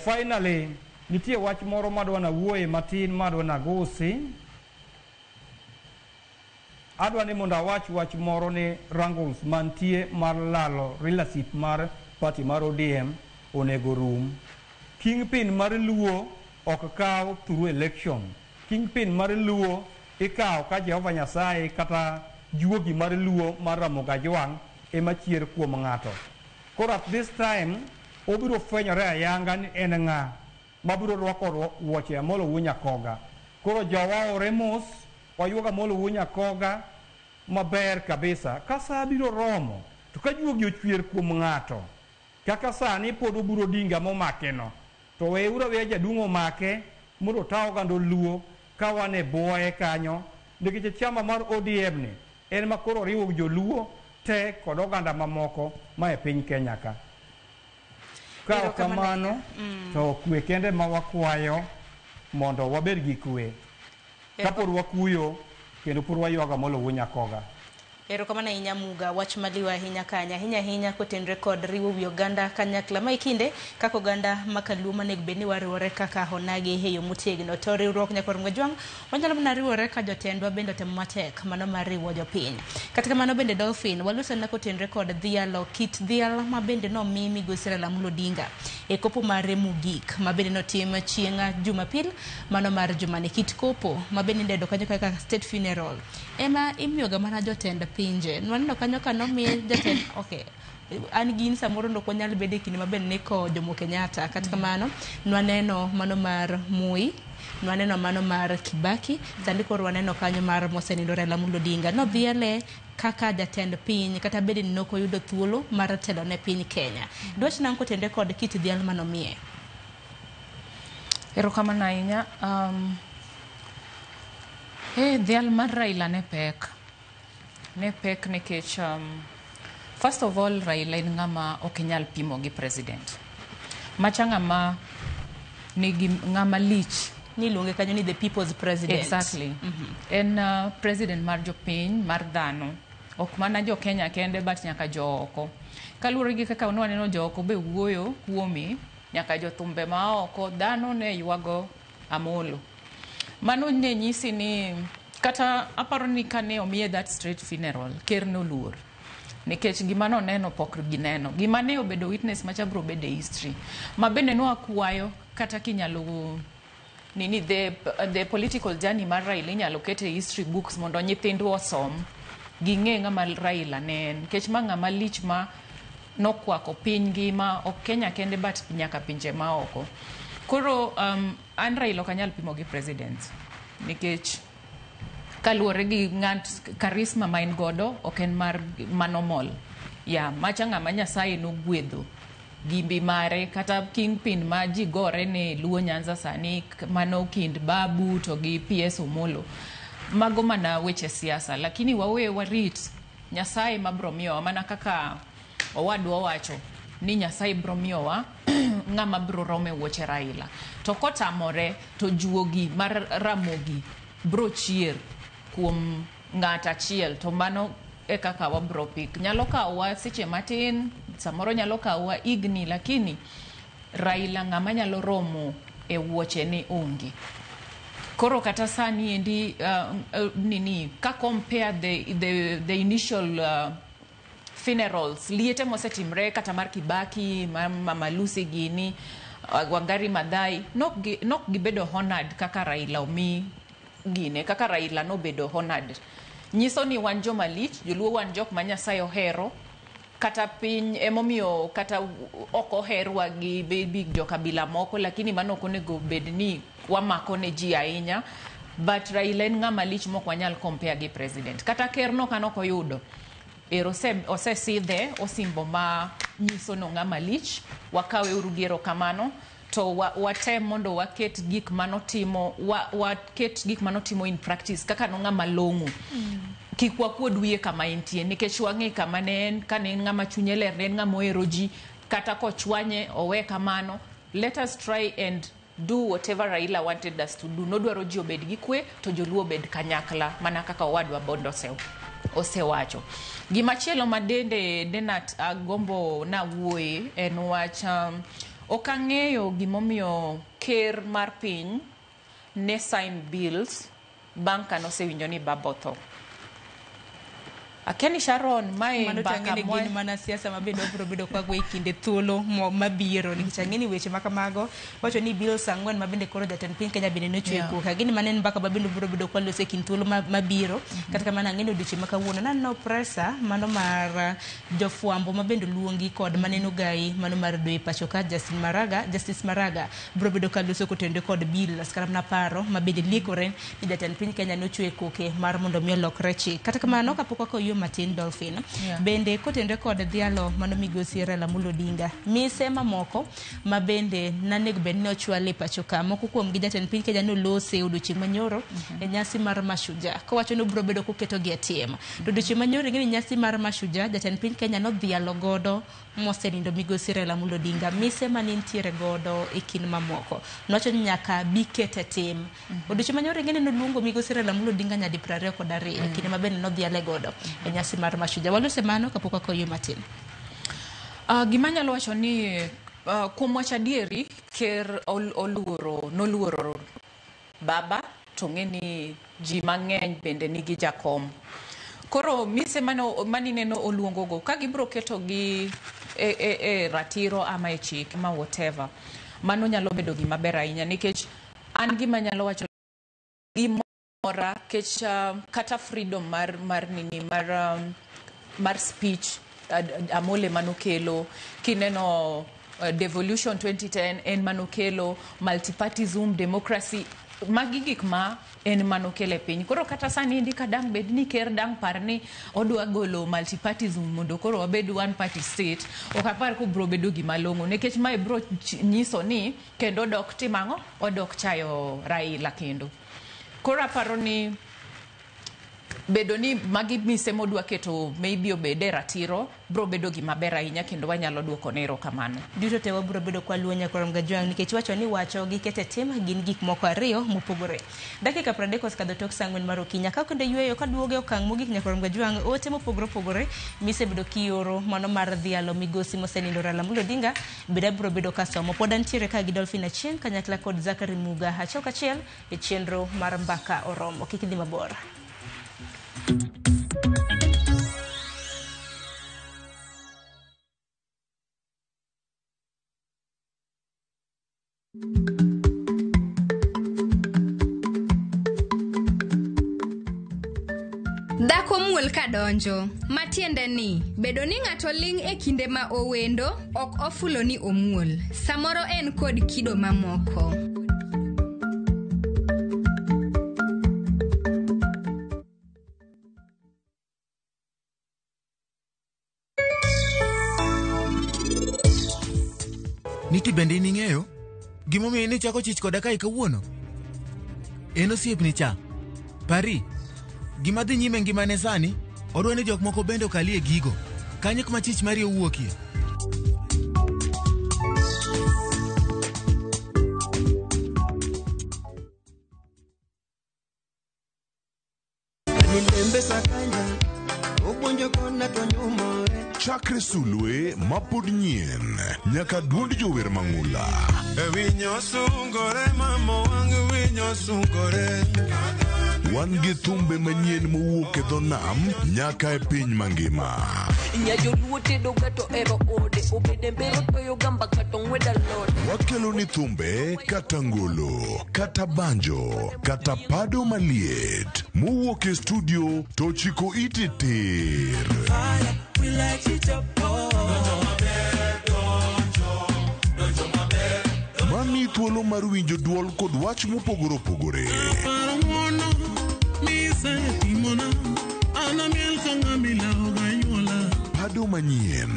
Finally nitie wach moro madwana wuoye matin madwana gosi. Adwani mondo awach wach moro ni wrangles mantie mar lalo relationship mar party mar ODM onego rum. Kingpin mar Luo ok kaw through election. Kingpin mar Luo ikaw ka Jehova Nyasaye kata juogi mar Luo mar Ramogi Ajwang' ema chier kuom ng'ato. Koro at this time obiro fwenyore ayanga ni en ng'a mabiro rwako wuoche Amolo Wuo Nyakoga. Koro jowa oremos wayuoga Amolo Wuo Nyakoga maber kabisa. Kasa biro romo to ka juogi ochwier kuom ng'ato kaka sani pod Oburu Odinga momake no to weuru we jaduong' omake mondo taw gando Luo ka wane boye kanyo nikech chama mar ODM ni en makoro riwo joluo te kod oganda mamoko ma e piny Kenya ka. Kao kamano to kwe kende ma wakwayo mondo wabed gi kwe kapod wakuyo kendo pod waywaga Amolo Wuo Nyakoga. Erokamana Inyamuga wach maliwa hinya kanya hinya kotenre kod riwo wi oganda kanyakla ma ikinde kako oganda makaluma nek beni wariwore kaka honagi heyo mutegno to riwruok nyakor ngajwang wanyalo mna riwore ka jotendwa bende temo matek mano mar riwo jopiny katika mano bende Dolphin waluso na kotenre kod dhialo kit dhial ma bende no mimi gosira la mulodinga e kopo mare mugik ma bende no tim chienga Jumapil mano mar jumane kit kopo ma bende ndedo kanyo kaka state funeral ema imyoga mana jotend pinje nwanno kanyo kano mi jatend okay an gin samoro ndo ko nyal bede kini maben ne ko Jomo Kenyatta katika mano nwaneno mano mar Moi nwaneno mano mar Kibaki sandi ko nwaneno kanyo mar Mosenindo Raila Amolo Odinga no dhiale kaka jatend piny kata bede no ko yudo thuolo mar telo ne piny Kenya dwach nan ko tende kod kit dhial mano mie erokamana ahinya dhial mar Raila ne pek nikech first of all Raila en ng'ama okinyal pimo gi president macha ng'ama nigi ng'ama lich ni luonge kanyo ni the people's president exactly en president mar jopiny mar dhano ok mana jo Kenya kende but nyaka jo oko kaluwore gi kaka waneno jo oko be wuoyo kuomi nyaka jo thumbe ma oko dhano ne ywago Amolo mano ne nyisi ni kata aparo ni kane omiye that straight funeral ker no luor nikech gima no neno pok gineno gima ne obedo witness macha bro bede history ma bende no akwayo kata kinyalo nini the political journey mar Raila inyalo kete history books mondo nyithindwa osom ging'e ng'ama Raila ne nikech ma ng'ama lich ma nokwako piny ngima ok Kenya kende but nyaka pinje ma oko koro an Raila kanyal pimo gi president nikech kaluwore gi ng'at karisma ma en godo ok en mar manomol macha ng'ama Nyasaye nogwedho gimbi mare kata kingpin ma ji gore ne Luo Nyanza sani mano kind Babu to gi PS Omolo mago mana weche siasa lakini wawe warit Nyasaye mabro miyowa mana kaka owadwa wacho ni Nyasaye bro miyowa ng'ama bro rome wuoche Raila to kotamore to juogi mar Ramogi bro chier kuom ng'ata achiel to mano e kaka wabro pik nyalo kawa seche matin samoro nyalo kawa igni lakini Raila ng'ama nyalo romo e wuoche ni onge koro kata sani endi nini ka compare the initial funerals liete mosetimre kata mar Kibaki Mama Lucy gini Wangari Maathai nok gibedo honored kaka Raila omi gine kaka Raila no bedo honored nyiso ni wan joma lich joluo wan jok ma Nyasaye ohero kata piny emomiyo kata ok oherwa gi big jo kabila moko lakini mano ok onego bed ni wamako ne ji ahinya but Raila en ng'ama lich mok wanyal compare gi president kata ker no kanok oyudo osesidhe osimbo ma nyiso no ng'ama lich wakawe urugero kamano to watem mondo waket gik manotimo waket gik manotimo in practice kaka no ng'ama longo kik wakuod wiye kama entie nikech wang'e kama ne en kane ng'ama chunye ler ne ng'ama ohero ji kata kochwanye owe kamano let us try and do whatever Raila wanted us to do nodwaro ji obed gi kwe to joluo bed kanyakla mana kaka owadwa Bondo osewacho gimachielo madende denat agombo na wuoye en wach ok ang'eyo gimomiyo ker mar piny ne sign bills bang' kano sewinjo ni babotho Akeni Sharon mae mbaka mwa mana siasa mabedo bro bedo kwa gwe kinde thuolo mabiro nikech ang'eni weche makamago wacho ni bills ang'wen mabende koro jatend piny Kenya bende nochwe ko kagini manen mbaka babendo bro bedo kwa lose kin thuolo mabiro kata mana ang'eni odiochieng' makawuono nanno pressa mano mar jofwambo mabendo luongi kod maneno gai mano mar dwe pacho ka Justice Maraga bro bedo ka lose kotende kod bills kata na paro mabende likore ni jatend piny Kenya nochwe koke mar mondo mi olokre chik kata kamano kapoko ko Martin Dolphin bende kotende kod dhialo mano migosi Raila Amolo Odinga mise mamoko mabende nanego bende ne ochwale pacho ka moko kuom gi jatend piny Kenya no lose odiochieng' manyoro e nyasi mar Mashujaa kowacho no bro bedo koketo gi atim to odiochieng' manyoro ng'eni nyasi mar Mashujaa jatend piny Kenya no dhialo godo Mosenindo migosi Raila Amolo Odinga mise manintiere godo e kin mamoko nowacho ni nyaka bikete tim odiochieng' manyoro ng'eni no luongo migosi Raila Amolo Odinga nyadi 22 kinde mabende no dhiale godo e nyasi mar Mashujaa. Walose mano kapok wakoyo matin. Gima nyalo wacho ni kuom wacho adieri ker noluoro baba to ng'eni ji mang'eny bende nigi jakom. Koro mise mani neno oluongo go ka gibro keto gi ratiro ama e chik ma whatever, mano nyalo bedo gima ber ahinya nikech an gima nyalo wacho gimora kech kata freedom mar speech amole manokelo kineno devolution 2010 en manokelo multipartyism, democracy, magi gik ma en manokele piny. Koro kata sani indi ka dang bed ni ker dang par ni odwa golo multipartyism mondo koro wabed one party state, ok apar ko bro bedo gima longo nikech mae bro nyiso ni kendo dok timango odok chayo Raila kendo. Koro aparo ni bedo ni magi mise modwa keto maybe obede ratiro bro bedo gima ber ahinya kendo wanyalo duoko nero kamano. Duto te wabro bedo kwa luonya Korom Gajwang' nikech wacho ni wacho gi kete tim gin gik moko ariyo mopogore. Dakika 30 osekadho tok saa 4 mar okinyi ka kendo yweyo ka duoge okang' mogik nya Korom Gajwang' ote mopogore mise bedo kioro mano mar dhialo migosi mosenindo Raila Amolo Odinga bro bedo kasomo pod antiere ka gi Dolphin Achieng' kanyakla kod Zachary Muga achiel kachiel e chenro mar mbaka oromo. Kik idhi mabor. Dhako muol kadonjo, matiende ni bedo ni ng'ato ling' e kinde ma owendo ok ofulo ni omuol, samoro en kod kido mamoko. Niti bende ning'eyo gimomiyo ni chako chich koda kai kawuono? En osiepni cha. Pari gima dhi nyime ngimane sani odwa ni jok moko bende okalie gigo. Kanyo kuma chich mari owuokie. Chakre sulwe mapod nyien nyaka duond jower mang'ula. Winyo sungore mamo wang winyo sungore. Wan gi thumbe manyien mowuok e dho nam nyaka e piny mangima. Wakelo ni thumbe kata ngolo, kata banjo, kata pado maliet mowuok e studio to chiko iti tir. Mami thuolo mar winjo duol kod wach mopogore opogore. Pado manyien.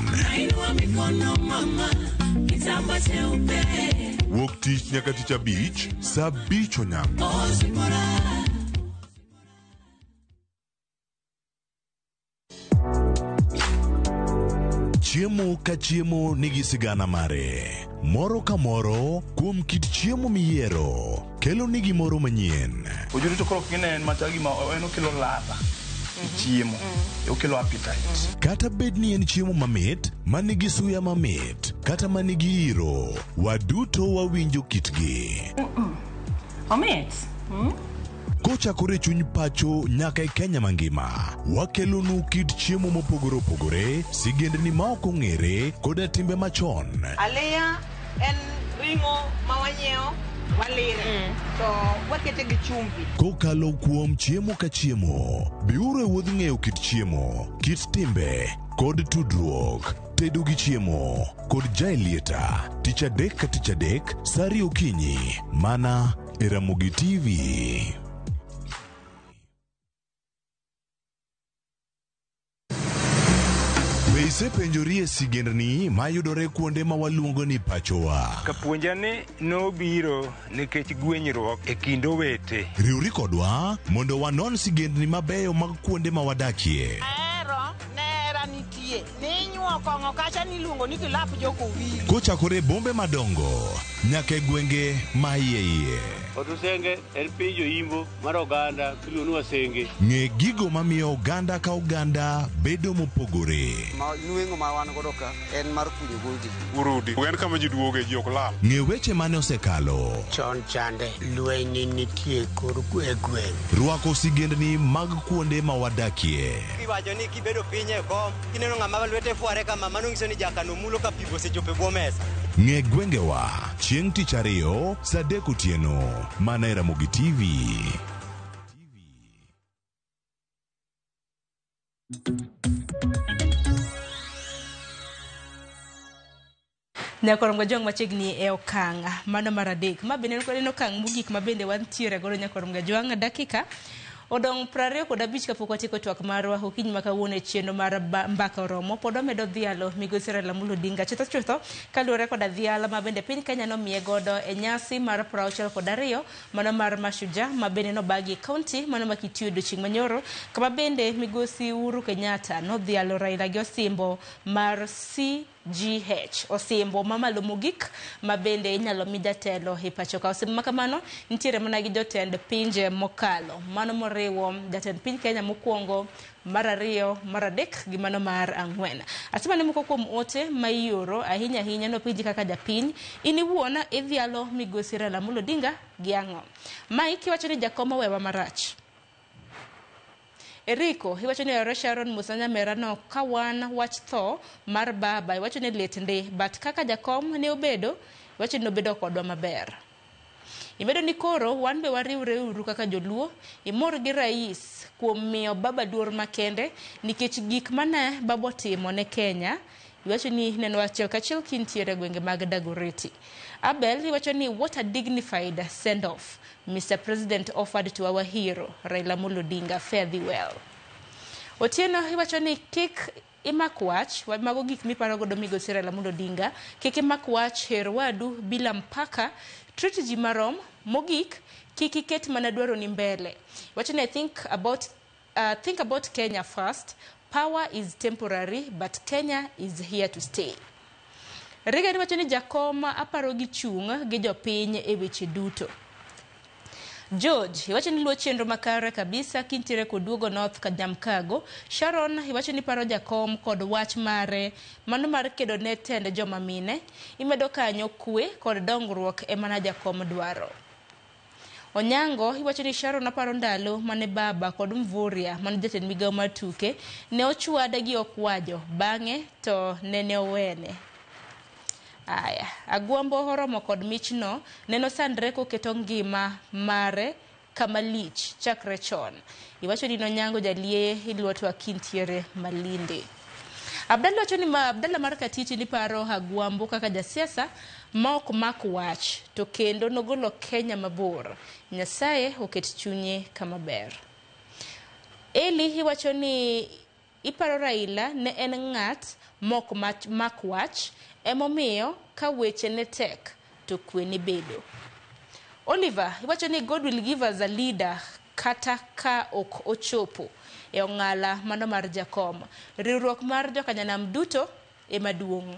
Wuok tich nyaka tich abich, saa 5 onyango. Chiemo ka chiemo nigi sigana mare. Moro ka moro kuom kit chiemo miyiero kelo nigi moro manyien. Ojuri to koro kine en machagi ma en okelo ladha. Chiemo. Okelo appetite. Kata bed ni en chiemo mamit, manigi suya mamit, kata manigi iro, waduto wawinjo kitgi. Omit. Kochakore chuny pacho nyaka e Kenya mangima, wakelonu kit chiemo mopogore opogore, sigendni ma ok ong'ere koda timbe machon. Aleya en ringo ma wanyiewo walire to wakete gi chumbi. Kokalo kuom chiemo ka chiemo, biuru e wuodh ng'eyo kit chiemo, kit timbe kod tudruok. Tedo gi chiemo kod Jailieta, tich adek ka tich adek, sari okinyi, mana e Ramogi TV. Isepenjori e sigendni mayudore kuonde ma waluongo ni pachowa. Kapuonjani nobiro nikech gwenyruok e kind owete. Riwri kodwa mondo wanon sigendni mabeyo mag kuonde ma wadakie. Ero nera nitie. Ninyuo kong'o kacha niluongo ni kilap joko wili. Kochakore bombe madongo nyaka e gwenge ma iye. Otusenge en piny joimbo mar oganda miluongo ni Wasenge. Ng'e gigo mamiyo oganda ka oganda bedo mopogore. Nueng'o ma wan godo ka en mar kunyo gogi. Urudi, en kama ji duoge ji ok lal. Ng'e weche mane osekalo. Chon chande lweny nitie kor gweng'. Rwako sigendni mag kuonde ma wadakie. Kiwacho ni kibedo piny e kom, kineno ng'ama lwete fuare kama, mano ng'iso ni jakano mulo ka pi osechopo e bwo mesa. Ng'e gwengewa chieng' tich ariyo saa 3 otieno mana e Ramogi TV. Nyakorongo jong machiegni e okang' mano mar adek ma bende en okang' mogik ma bende wantiere godo Nyakorongo jwang' dakika odong 25 kapok watieko twak marwa okinyi ma kawuono e chenro mar mbaka oromo pod omedo dhialo migosi Raila Amolo Odinga chutho kaluwore koda dhiala ma bende piny Kenya nomiye godo e nyasi mar 62 mano mar Mashujaa ma bende nobagi kaunti mano ma Kitui odiochieng' manyoro kama bende migosi Uhuru Kenyatta nodhialo Raila gi osimbo mar CGH osimbo mamalo mogik ma bende inyalo mi jatelo e pacho ka. Osimbo makamano nitiere mana gi jotend pinje mokalo mano moriwo jatend piny Kenya mokwongo, mar ariyo, mar adek gi mano mar ang'wen. Asema ni moko kuom ote ma ioro ahinya no pinji kaka japiny ini wuona idhialo migosi Raila Amolo Odinga gi ang'o. Mike iwacho ni jakomo wewa marach. Eriko iwacho ni ore Sharon Musanya Merano kawan wach tho mar baba iwacho ni litnde but kaka jakom ne obedo iwacho ni obedo kodwa maber. Imedo ni koro wan be wariwre uru kaka joluo imor gi rais kuom miyo baba duor makende nikech gik mane baba timo ne Kenya iwacho ni neno achiel kachiel kintiere gwenge mag Dagoretti. Abel iwacho ni what a dignified send off Mr. President offered to our hero Raila Amolo Odinga, fare thee well. Otieno iwacho ni kik imak wach mago gik miparo godo migosi Raila Amolo Odinga kik imak wach her wadu bila mpaka treat ji marom mogik kik iket mana dwaro ni mbele. Iwacho ni think about Kenya first. Power is temporary but Kenya is here to stay. Rigathi wacho ni jakoma aparo gi chung' gi jopiny e weche duto. George iwacho ni luo chenro makare kabisa kintiere koduogo North Kajamkago. Sharon iwacho ni paro jakom kod wach mare mano mar kedo ne tend joma mine imedo kanyo kwe kod dongruok e mana jakom dwaro. Onyango iwacho ni Sharon aparo ndalo mane baba kod Mvuria mane jatend migawo mar tuke ne ochwade gi okwajo bang'e to nene owene. Aya, agwambo horomo kod michno neno sandre koketo ngima mare kama lich chakre chon. Iwacho ni Onyango jalie iluoto akintiere Malindi. Abdalla wacho ni Abdalla mar Katiti ni paro agwambo kaka jasiasa ma ok mak wach to kendo nogolo Kenya mabor. Nyasaye oket chunye kama ber. Eli iwacho ni iparo Raila ne en ng'at mok mak wach emomiyo ka weche ne tek to kwe ni bedo. Oliver iwacho ni God will give us a leader kata ka ok ochopo e ong'ala mano mar jakom. Riwruok mar jokanyanam duto e maduong'.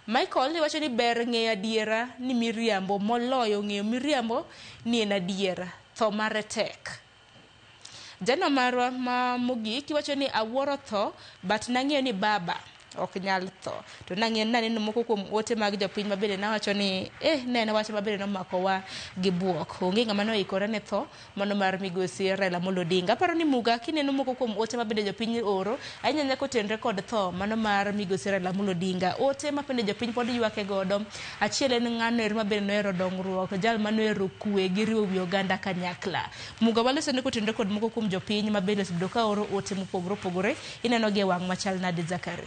Michael iwacho ni ber ng'eyo adiera ni miriambo moloyo ng'eyo miriambo ni en adiera tho mare tek. Jano marwa ma mogik iwacho ni awuoro tho but nang'eyo ni baba ok nyal tho. To naneno moko kuom ote mag jopiny mabende nawacho ni nene wach mabende nomakowa gi buok. Onge ng'ama noikore ne tho mano mar migosi Raila Amolo Odinga. Aparo ni Muga kineno moko kuom ote mabende jopiny oro ahinya kotenre kod tho mano mar migosi Raila Amolo Odinga. Ote mabende jopiny pod ywake godo. Achiel en ng'ano mabende nohero dongruok, jal manohero kwe gi riwo wi oganda kanyakla. Muga waloso ne kotenre kod moko kuom jopiny mabende sudo ka oro ote mopogore opogore ineno gi wang' machal nade Zakari.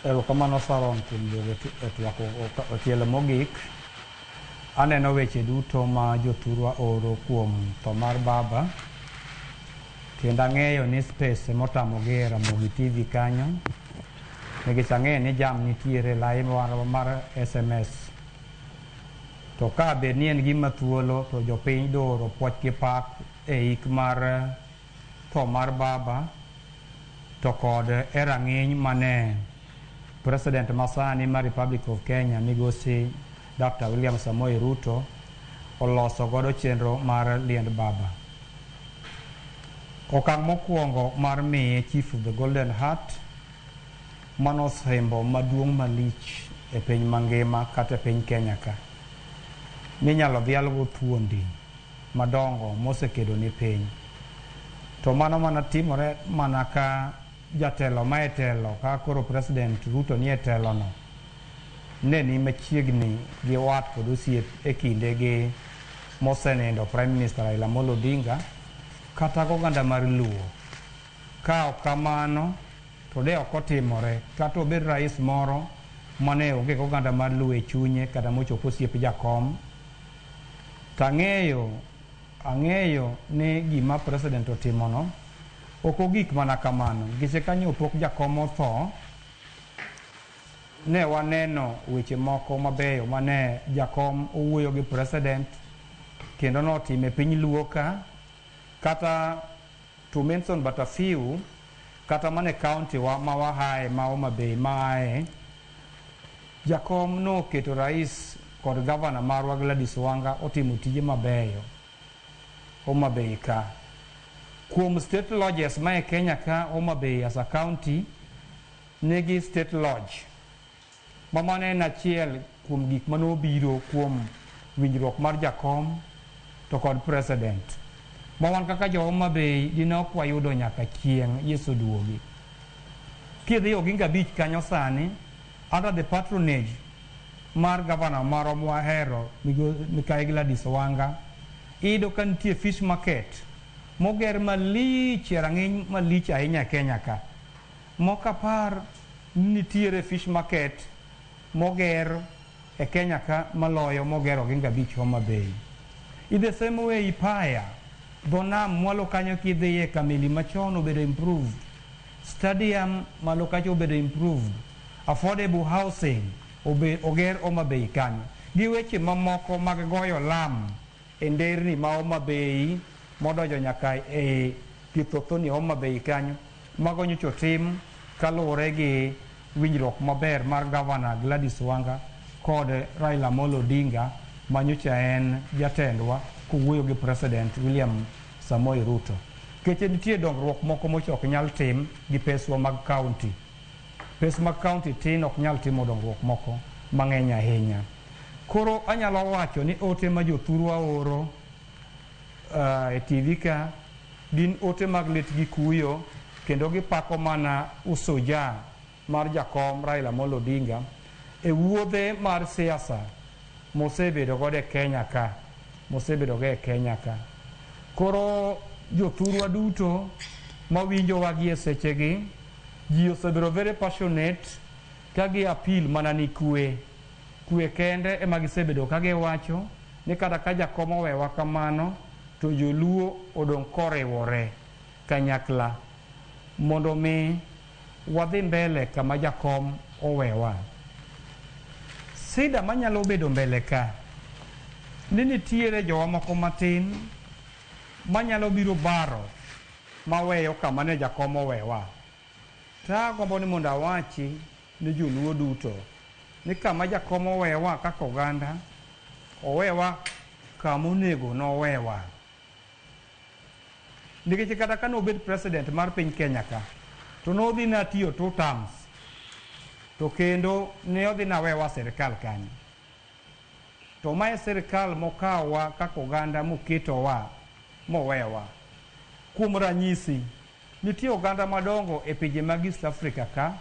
Erokamano Sharon kuom twako otielo mogik. Aneno weche duto ma jothurwa oro kuom tho mar baba. Kendo ang'eyo ni space motamogi e Ramogi TV kanyo. Nikech ang'eyo ni jam nitiere live mar SMS. To ka bed ni en gima thuolo to jopiny doro puoch gi pak e ik mar tho mar baba to kod e rang'iny mane President masani mar Republic of Kenya migosi Dr. William Samoei Ruto oloso godo chenro mar liend baba. Okang' mokwongo mar miye Chief of the Golden Heart manosembo maduong' malich e piny mangima kata e piny Kenya ka. Ninyalo dhialgo thuondi madongo mosekedo ni piny. To mano mana timore mana ka jatelo ma e telo ka koro President Ruto ni e telo no ne ni machiegni gi wat kod osiep e kinde gi mosenindo Prime Minister Raila Amolo Odinga kata oganda mar Luo. Ka ok kamano to de ok otimore kata obed rais moro mane onge oganda mar Luo e chunye kata mochopo osiep jakom. Ang'eyo ni gima president otimono ok ogik mana kamano. Giche kanyo pok jakom otho ne waneno weche moko mabeyo mane jakom owuoyo gi president kendo notime piny Luo ka kata to mention but a few kata mane county wa ma wahae ma Homa Bay maae jakom no keto rais kod governor marwa Gladys Wanga otimo tije mabeyo Homa Bay ka. Kuom state lodges ma e Kenya ka Homa Bay as a county negi state lodge mamane en achiel kuom gik manobiro kuom winjruok mar jakom to kod president. Mawan kaka jo Homa Bay dinok wayudo nyaka chieng' Yesu duogi. Kidhi Oginga Beach kanyo sani under the patronage mar governor maro mwahero Mikayi Gladys Wanga ido ka nitie fish market moger malich rang'iny malich ahinya Kenya ka. Mokapar nitiere fish market moger e Kenya ka maloyo moger Oginga Beach Homa Bay. In the same way Ipaya dho nam mwalo kanyo kidhiye kamili machon obedo improved, stadium malo kacho obedo improved, affordable housing oger Homa Bay kanyo. Gi weche mamoko mag goyo lam e nderni ma Homa Bay modonjo nyaka e Kithothoni Homa Bay kanyo mago nyocha tim kaluwore gi winjruok maber mar governor Gladys Wanga kod Raila Amolo Odinga manyocha en jatendwa kowuoyo gi President William Samoei Ruto. Keche nitie dongruok moko mocha ok nyal tim gi peswa mag county. Pes mag county tin ok nyal timo dongruok moko mang'eny ahinya. Koro anyalo wacho ni ote ma jothurwa oro e TV ka gin ote mag lit gi kuyo kendo gipako mana usoja mar jakom Raila Amolo Odinga e wuodhe mar siasa mosebedo godo e Kenya ka. Koro jothurwa duto mawinjowa gi e sechegi ji osebedo very passionate ka gi appeal mana ni kwe kende ema gisebedo ka giwacho ni kata ka jakom owewa kamano to joluo odong' koriwore kanyakla mondo mi wadhi mbele kama jakom owewa. Sida manyalo bedo mbele ka ni nitiere jowa moko matin manyalo biro baro maweyo kama ne jakom owewa. Tagombo ni mondo awachi ni joluo duto ni kama jakom owewa kaka oganda owewa kama onego nowewa. Nikech kata ka nobed president mar piny Kenya ka to nodhi na tiyo 2 terms to kendo ne odhi na wewa sirikal kanyo. To mae sirikal mokawa kaka oganda moketowa mowewa. Kuom ranyisi nitie oganda madongo e pinje mag East Africa ka.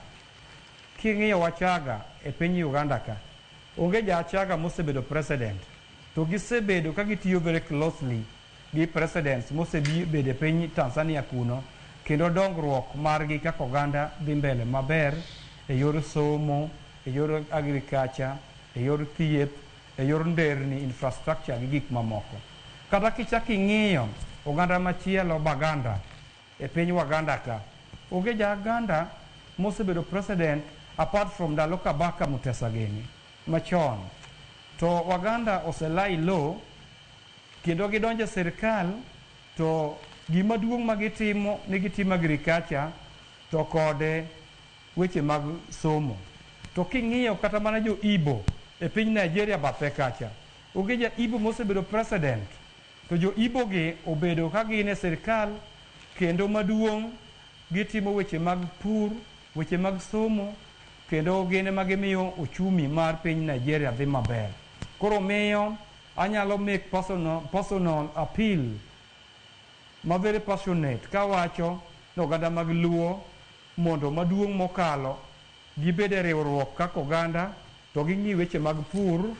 King'iyo Wachaga e piny Uganda ka onge ja Wachaga mosebedo president to gisebedo ka gitiyo very closely gi presidents mosebedo e piny Tanzania kuno kendo dongruok margi kaka oganda dhi mbele maber e yor somo, e yor agriculture, e yor thieth, e yor nderni, infrastructure gi gik mamoko. Kata kichaki ing'iyo oganda machielo Baganda e piny Waganda ka onge ja Uganda mosebedo president apart from ndalo Kabaka Mutesageni machon. To Waganda oselai low kendo gidonje sirikal to gima duong' ma gitimo ni gitimo agriculture to kode weche mag somo. To king'iyo kata mana jo Igbo e piny Nigeria bathe kacha. Onge ja Igbo mosebedo president. To jo Igbo gi obedo ka gin e sirkal kendo maduong' gitimo weche mag pur, weche mag somo, kendo gin ema gimiyo uchumi mar piny Nigeria dhi maber. Koro miyo anyalo make personal appeal ma very passionate kawacho ni oganda mag Luo mondo maduong' mokalo gibed e riwruok kaka oganda to ging'i weche mag pur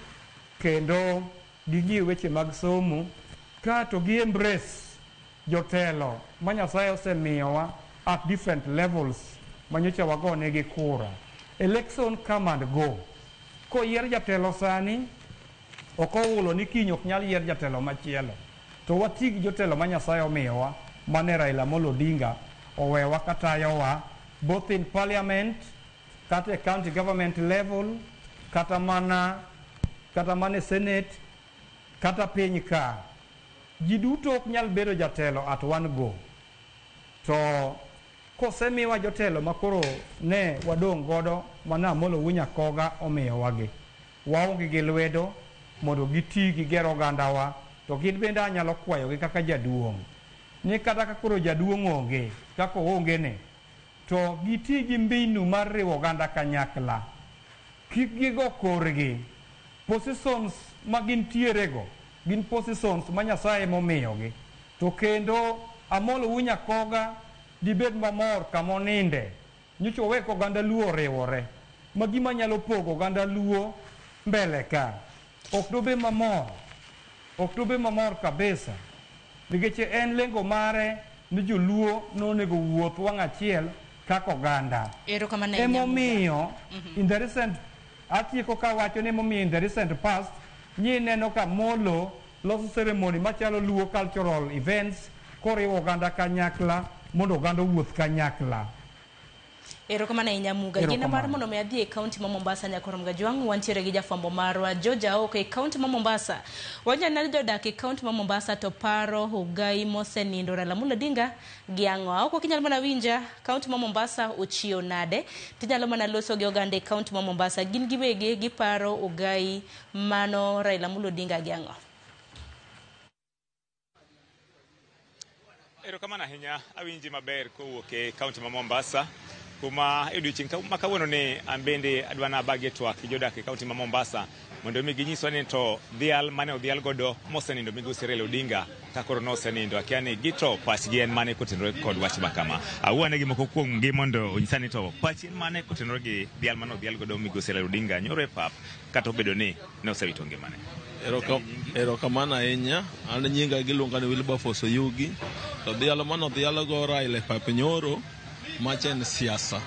kendo ging'i weche mag somo ka to gi embrace jotelo ma Nyasaye osemiyowa at different levels manyocha wagonegi kura. Election come and go. Koyier jatelo sani ok oulo ni kiny ok nyal yier jatelo machielo. To wati gi jotelo ma Nyasaye omiyowa mane Raila Amolo Odinga owewa katayowa both in parliament kata e county government level kata mana senate kata piny ka. Ji duto ok nyal bedo jatelo at one go. To kosemiwa jotelo makoro ne wadong' godo mana Amolo Nyakoga omiyowagi. Waonge gi lwedo mondo giti gi gero ogandawa to gin bende anyalo kwayogi kaka jaduong'. Ni kata ka koro jaduong' onge kaka onge ne to giti gi mbinu mar riwo oganda kanyakla. Kik gigo korgi. Positions ma gintierego gin positions ma Nyasaye momiyogi. To kendo Amolo Nyakoga dibed mamor kamoninde nyocha oweko oganda Luo riwore ma gima nyalo pogo oganda Luo mbele ka ok dobe mamor kabisa nikech en lengo mare ni joluo nonego wuoth wang' achiel kaka oganda. Emomiyo in the recent atieko kawacho ni emomiyo in the recent past nyineno ka Amolo loso ceremony machalo Luo cultural events koriwo oganda kanyakla mondo oganda wuoth kanyakla. Erokamano ahinya Muga. Gina mar mondo mi adhi e kaunti ma Mombasa nyakoro Mgajwang' wantiere gi jafwambo marwa George Aoka e kaunti ma Mombasa. Wanyanal jodak e kaunti ma Mombasa to paro Ogai mosenindo Raila Amolo Odinga gi ang'o. Aoka kinyalo mana winja kaunti ma Mombasa ochio nade tinyalo mana loso gi oganda e kaunti ma Mombasa gin giwegi giparo Ogai mano Raila Amolo Odinga gi ang'o. Erokamano ahinya awinji maber kowuok e kaunti ma Mombasa kuma odiochieng' ma kawuono ni an bende adwana bage twak jodak e kaunti ma Mombasa mondo mi ginyiswa ni to dhial mane odhial godo mosenindo migosi Raila Odinga kakoro nosenindo akia ni gito pachgi en mane kotenore kod wach makama. Awuone gi moko kuom gi mondo onyisa ni to pachgi en mane kotenore gi dhial mane odhial godo migosi Raila Odinga nyoro e pap kata obedo ni ne osewito ngimane. Erokamano ahinya. An nyinga giluonga ni Wilberforce Oyugi. To dhialo mane odhialo go Raila e pap nyoro macha en siasa.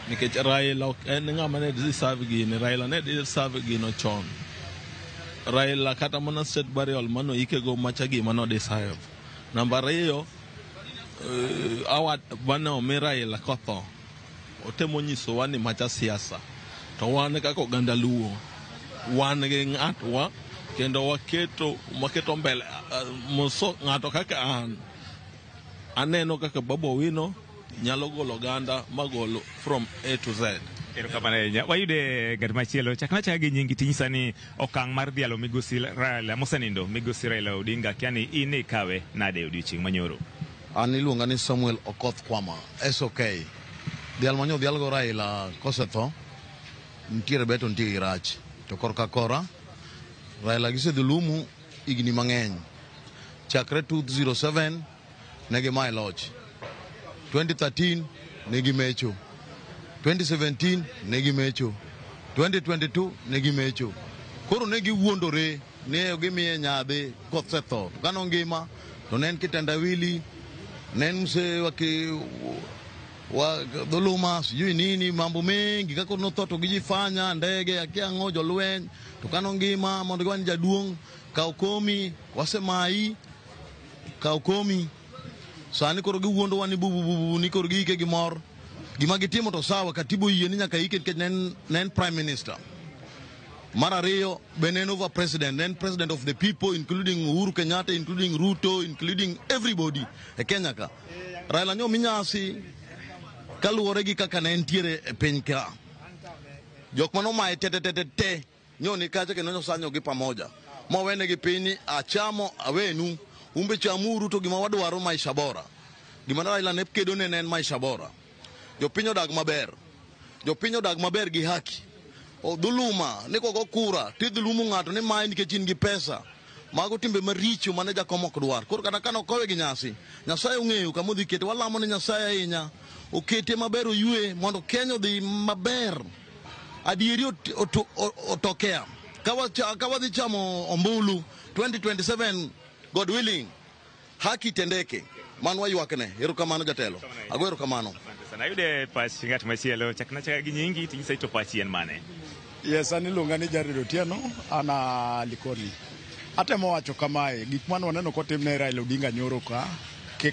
Nikech Raila ok en ng'ama ne deserve gini. Raila ne deserve gino chon. Raila kata mana state burial mano ikego macha gima no deserve. Namba 2 awat bana omi Raila kotho. Otemo nyisowa ni macha siasa. To wan kaka oganda Luo wan gi ng'atwa kendo waketo mbele moso ng'ato kaka an aneno kaka Babu Owino nyalo golo oganda magolo from A to Z. Erokamano ahinya. Wayude gari machielo chakna gi nyingi tinyisa ni okang' mar dhialo migosi Raila mosenindo migosi Raila Odinga kiani in ikawe nade odiochieng' manyoro. An iluonga ni Samuel Okoth Kwama. SOK. Dhial manyo dhial go Raila kosetho ntiere beto ntiere rach. To korka kora Raila gisedhi lumu igni mang'eny. Chakre 2007 negi mae loch. 2013 negi mecho. 2017 negi mecho. 2022 negi mecho. Koro negi wuondore ne gimiye nyadhi kosetho. Kano ngima to nen kitendawili nen mse wa dhuluma sijui nini mambo mengi kako nototo gijifanya ndege akia ngojo lweny to kano ngima mondo gwan jaduong' kao komi wasemai kao komi sani koro giwuondo wani bubu ni koro gike gimor gima gitimo to sawa katibu yie ni nyaka ike nikech nen prime minister. Mar ariyo benen over president, nen president of the people including Uhuru Kenyatta, including Ruto, including everybody e Kenya ka. Raila nyo minyasi kaluwore gi kaka ne entiere e piny ka. Jok mano mae te nyoni kacha kendo nyosanyo gi pamoja mowene gi pini achamo awenu umbe chamuru to gima wadwaro maisha bora gima Raila ne kedo ne en maisha bora jopiny odag maber gi haki dhuluma ni kogo kura tidhulumu ng'ato ni mai nikech in gi pesa mago timbe maricho mane jakom ok dwar koro kata kano kowe gi nyasi Nyasaye ong'eyo kama odhi kete walamo ne Nyasaye ahinya okete maber oyue mondo Kenya odhi maber adieri otokea kawadhi chamo ombulu 2027 God willing haki tendeke man waywakne erokamano jatelo ago erokamano sana yude pach ngat machielo chakna chaka gi nyingi tingisa ito pach yen mane yes ani luonga ni Jared Otieno ana Likoni atemo wacho kamae gik mane waneno kotimne Raila Odinga nyoro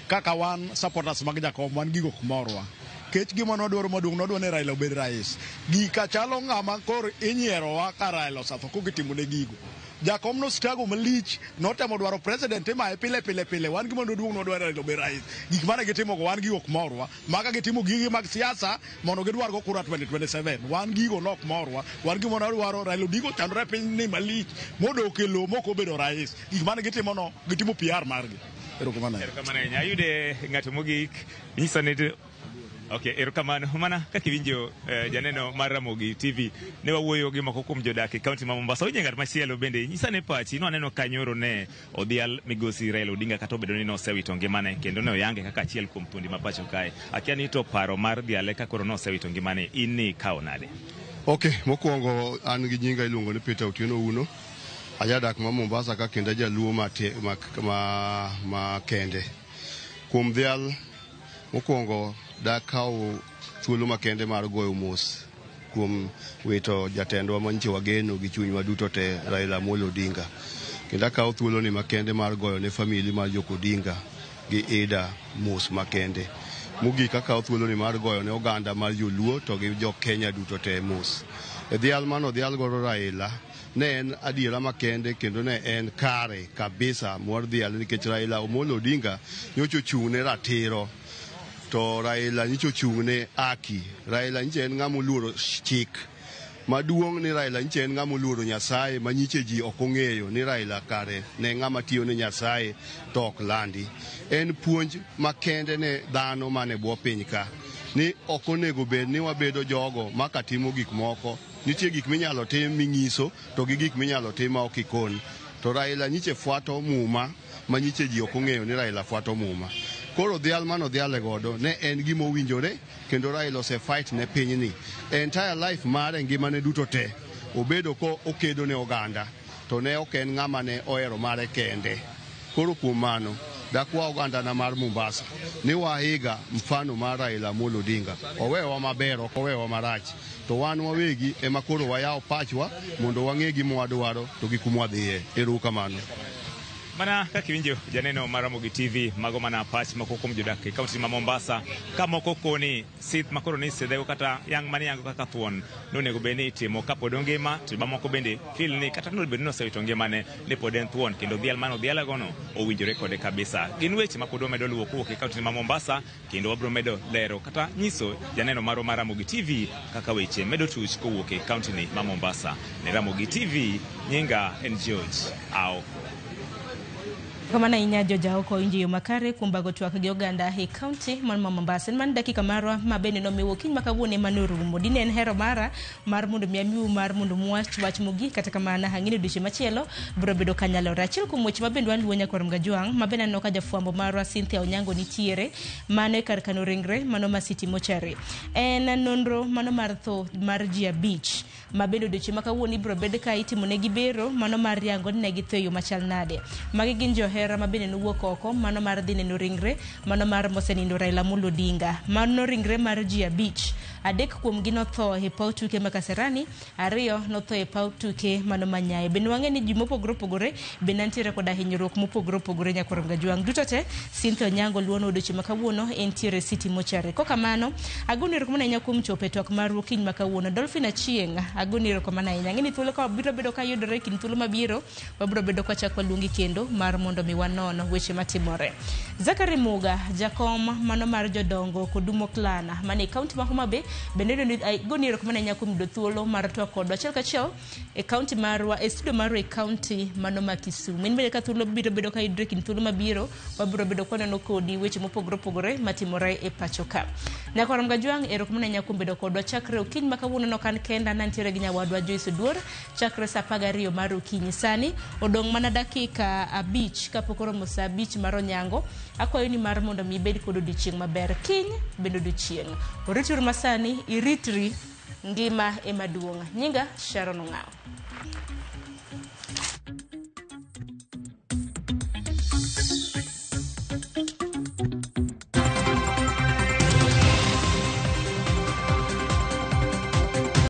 kaka wan supporters mag jakom wan gigo kumorwa kech gima nodwaro maduong' nodwaro ne Raila obed rais gika chalo ng'ama kor inyiero wa ka Raila osatho kogitimo ne gigo jakom no struggle malich notemo dwaro president ma pile wan gima nodwaro nodwaro Raila obed rais gik mane gitimo go wan gigo kumorwa maka gitimo gigi mag siasa mondo gidwar go kura 2027 wan gigo nok morwa wan gima nodwaro Raila Odinga chandore piny ni malich modok e lo moko bedo rais gik mane gitimo no gitimo PR margi erokamano ayude ng'ato mogik nyisa ne Okay, erokamano mana kaka iwinjo janeno mar Ramogi TV ne wawuoyo gi moko kuom jodak e kaunti ma Mombasa. Onye ng'at machielo bende nyisa ne pachi noneno kanyoro ne odhial migosi Raila Odinga kata obedo ni nosewito ngimane kendo ne oyange kaka achiel kuom thuondi ma pacho kae. Akia ni to paro mar dhiale ka koro nosewito ngimane in ni kawo nade? Okay, mokwongo an gi nyinga iluongo ni Peter Otieno Uno. Ajadak ma Mombasa ka kendo jaluo ma kende. Kuom dhial mokwongo dakao thuolo makende mar goyo mos kuom wito jatendwa manyiche wageno gi chuny waduto te Raila Amolo Odinga kendo akawo thuolo ni makende mar goyo ne famili mar Jok Odinga gi Ida mos makende mogik akawo thuolo ni mar goyo ne oganda mar joluo to gi jo Kenya duto te mos e dhial mano dhial goro Raila ne en adiera makende kendo ne en kare kabisa mor dhial nikech Raila Amolo Odinga nyocho chung' ne ratiro to Raila nyicho chung' ne haki Raila nyiche en ng'ama oluoro chik maduong' ni Raila nyiche en ng'ama oluoro Nyasaye manyiche ji ok ong'eyo ni Raila kare ne ng'ama tiyo ne Nyasaye to ok landi en puonj makende ne dhano mane bwo piny ka ni ok onego bed ni wabedo jogo maka timo gik moko nitie gik minyalo tim ming'iso to gi gik minyalo tim ma ok ikon to Raila nyiche fuato muma manyiche ji ok ong'eyo ni Raila fuato muma koro dhial mano dhiale godo ne en gima owinjore kendo Raila ose fight ne pinyni entire life mare ngimane duto te obedo ko okedo ne oganda to ne ok en ng'ama ne ohero mare kende koro kuom mano dakwa oganda na mar Mombasa ni wahiga mfano mar Raila Amolo Odinga owewa maber ok owewa marach to wan wawegi ema koro wayawo pachwa mondo wang'e gima wadwaro to gi kuma wadhiye erokamano Mana kaka iwinjo janeno mar Ramogi TV mago mana pach moko kuom jodak e kaunti ma Mombasa ka moko koni sith makoro ni sedhego kata yang mani yango kaka thuon nonego bed ni itimo kapod ongima to mamoko bende feel ni kata nobed ni osewito ngimane ni pod en thuon kendo dhial mano dhialagono owinjore kode kabisa gin weche ma pod wamedo luwo kowuok e kaunti ma Mombasa kendo wabiro medo lero kata nyiso janeno mar Ramogi TV kaka weche medo tuch kowuok e kaunti ni ma Mombasa ne Ramogi TV nyinga en George Ao Kamana inya joja oko inji yo makare kumbago twak gi oganda e county man Mombasa man dakika marwa mabene no miwokin makawone manorumo dinen hero mara mar mundu miamiu mar mundu wach mugi kata kamana hangini dushe machielo bro bedo kanyalo rachil kumwech mabendu an luonya kwa mgajuang mabena no kaja fuambo marwa Cynthia Onyango nitiere mane karkano ringre mano masiti mochari en nonro mano mar tho mar Jia Beach mabendo dushe makawoni bro bedo ka itimo negi bero mano mar yango negi theyo machal nade magi ginjo hera mabene nuwuok oko mano mar dhi neno ringre mano mar mosenindo Raila Amolo Odinga mano ringre mar Jia Beach adek kuom gi notho e paw tuke ma Kasarani ariyo notho e paw tuke mano manyaye ben wange ni jimo pogore ben antiere koda hinyruok mopogore nyakoro Gajuang duto te Cynthia Onyango luono odochi makawuono entiere city mochare kokamano aguniro komana nya kuom chope tok mar kiny makawuono Dolphin Achieng aguniro komana nya ngini thuolo ka biro bedo ka yudore kin thuolo mabiro wabiro bedo kwa chakwa luongi kendo mar mondo mi wanono weche matimore Zakari Muga jakom mano mar jodongo kodumo klana mane county ma Homa Bay bende ni goni rekomenda nyakum do thuolo mar to kodwa chel kachiel e county marwa e studio marwa e county mano ma Kisumu. In bende ka thuolo biro bedo ka idrekin thuolo mabiro wabiro bedo koneno kodi weche mopogore matimore e pacho ka. Nyako Ramga Jwang erokomenda nyakum bedo kodwa chakre okinyi makawuono no kan kenda nantiere gi nyawadwa Joyce Oduor chakre saa 12 mar okinyi. Sani odong' mana dakika 5 kapok oromo saa 5 mar onyango. Akwayo ni mar mondo mi bed kod odiochieng' maber kiny bendo odiochieng'. Orituru masani iritri ngima emaduong'. Nyinga Sharon Ong'ao.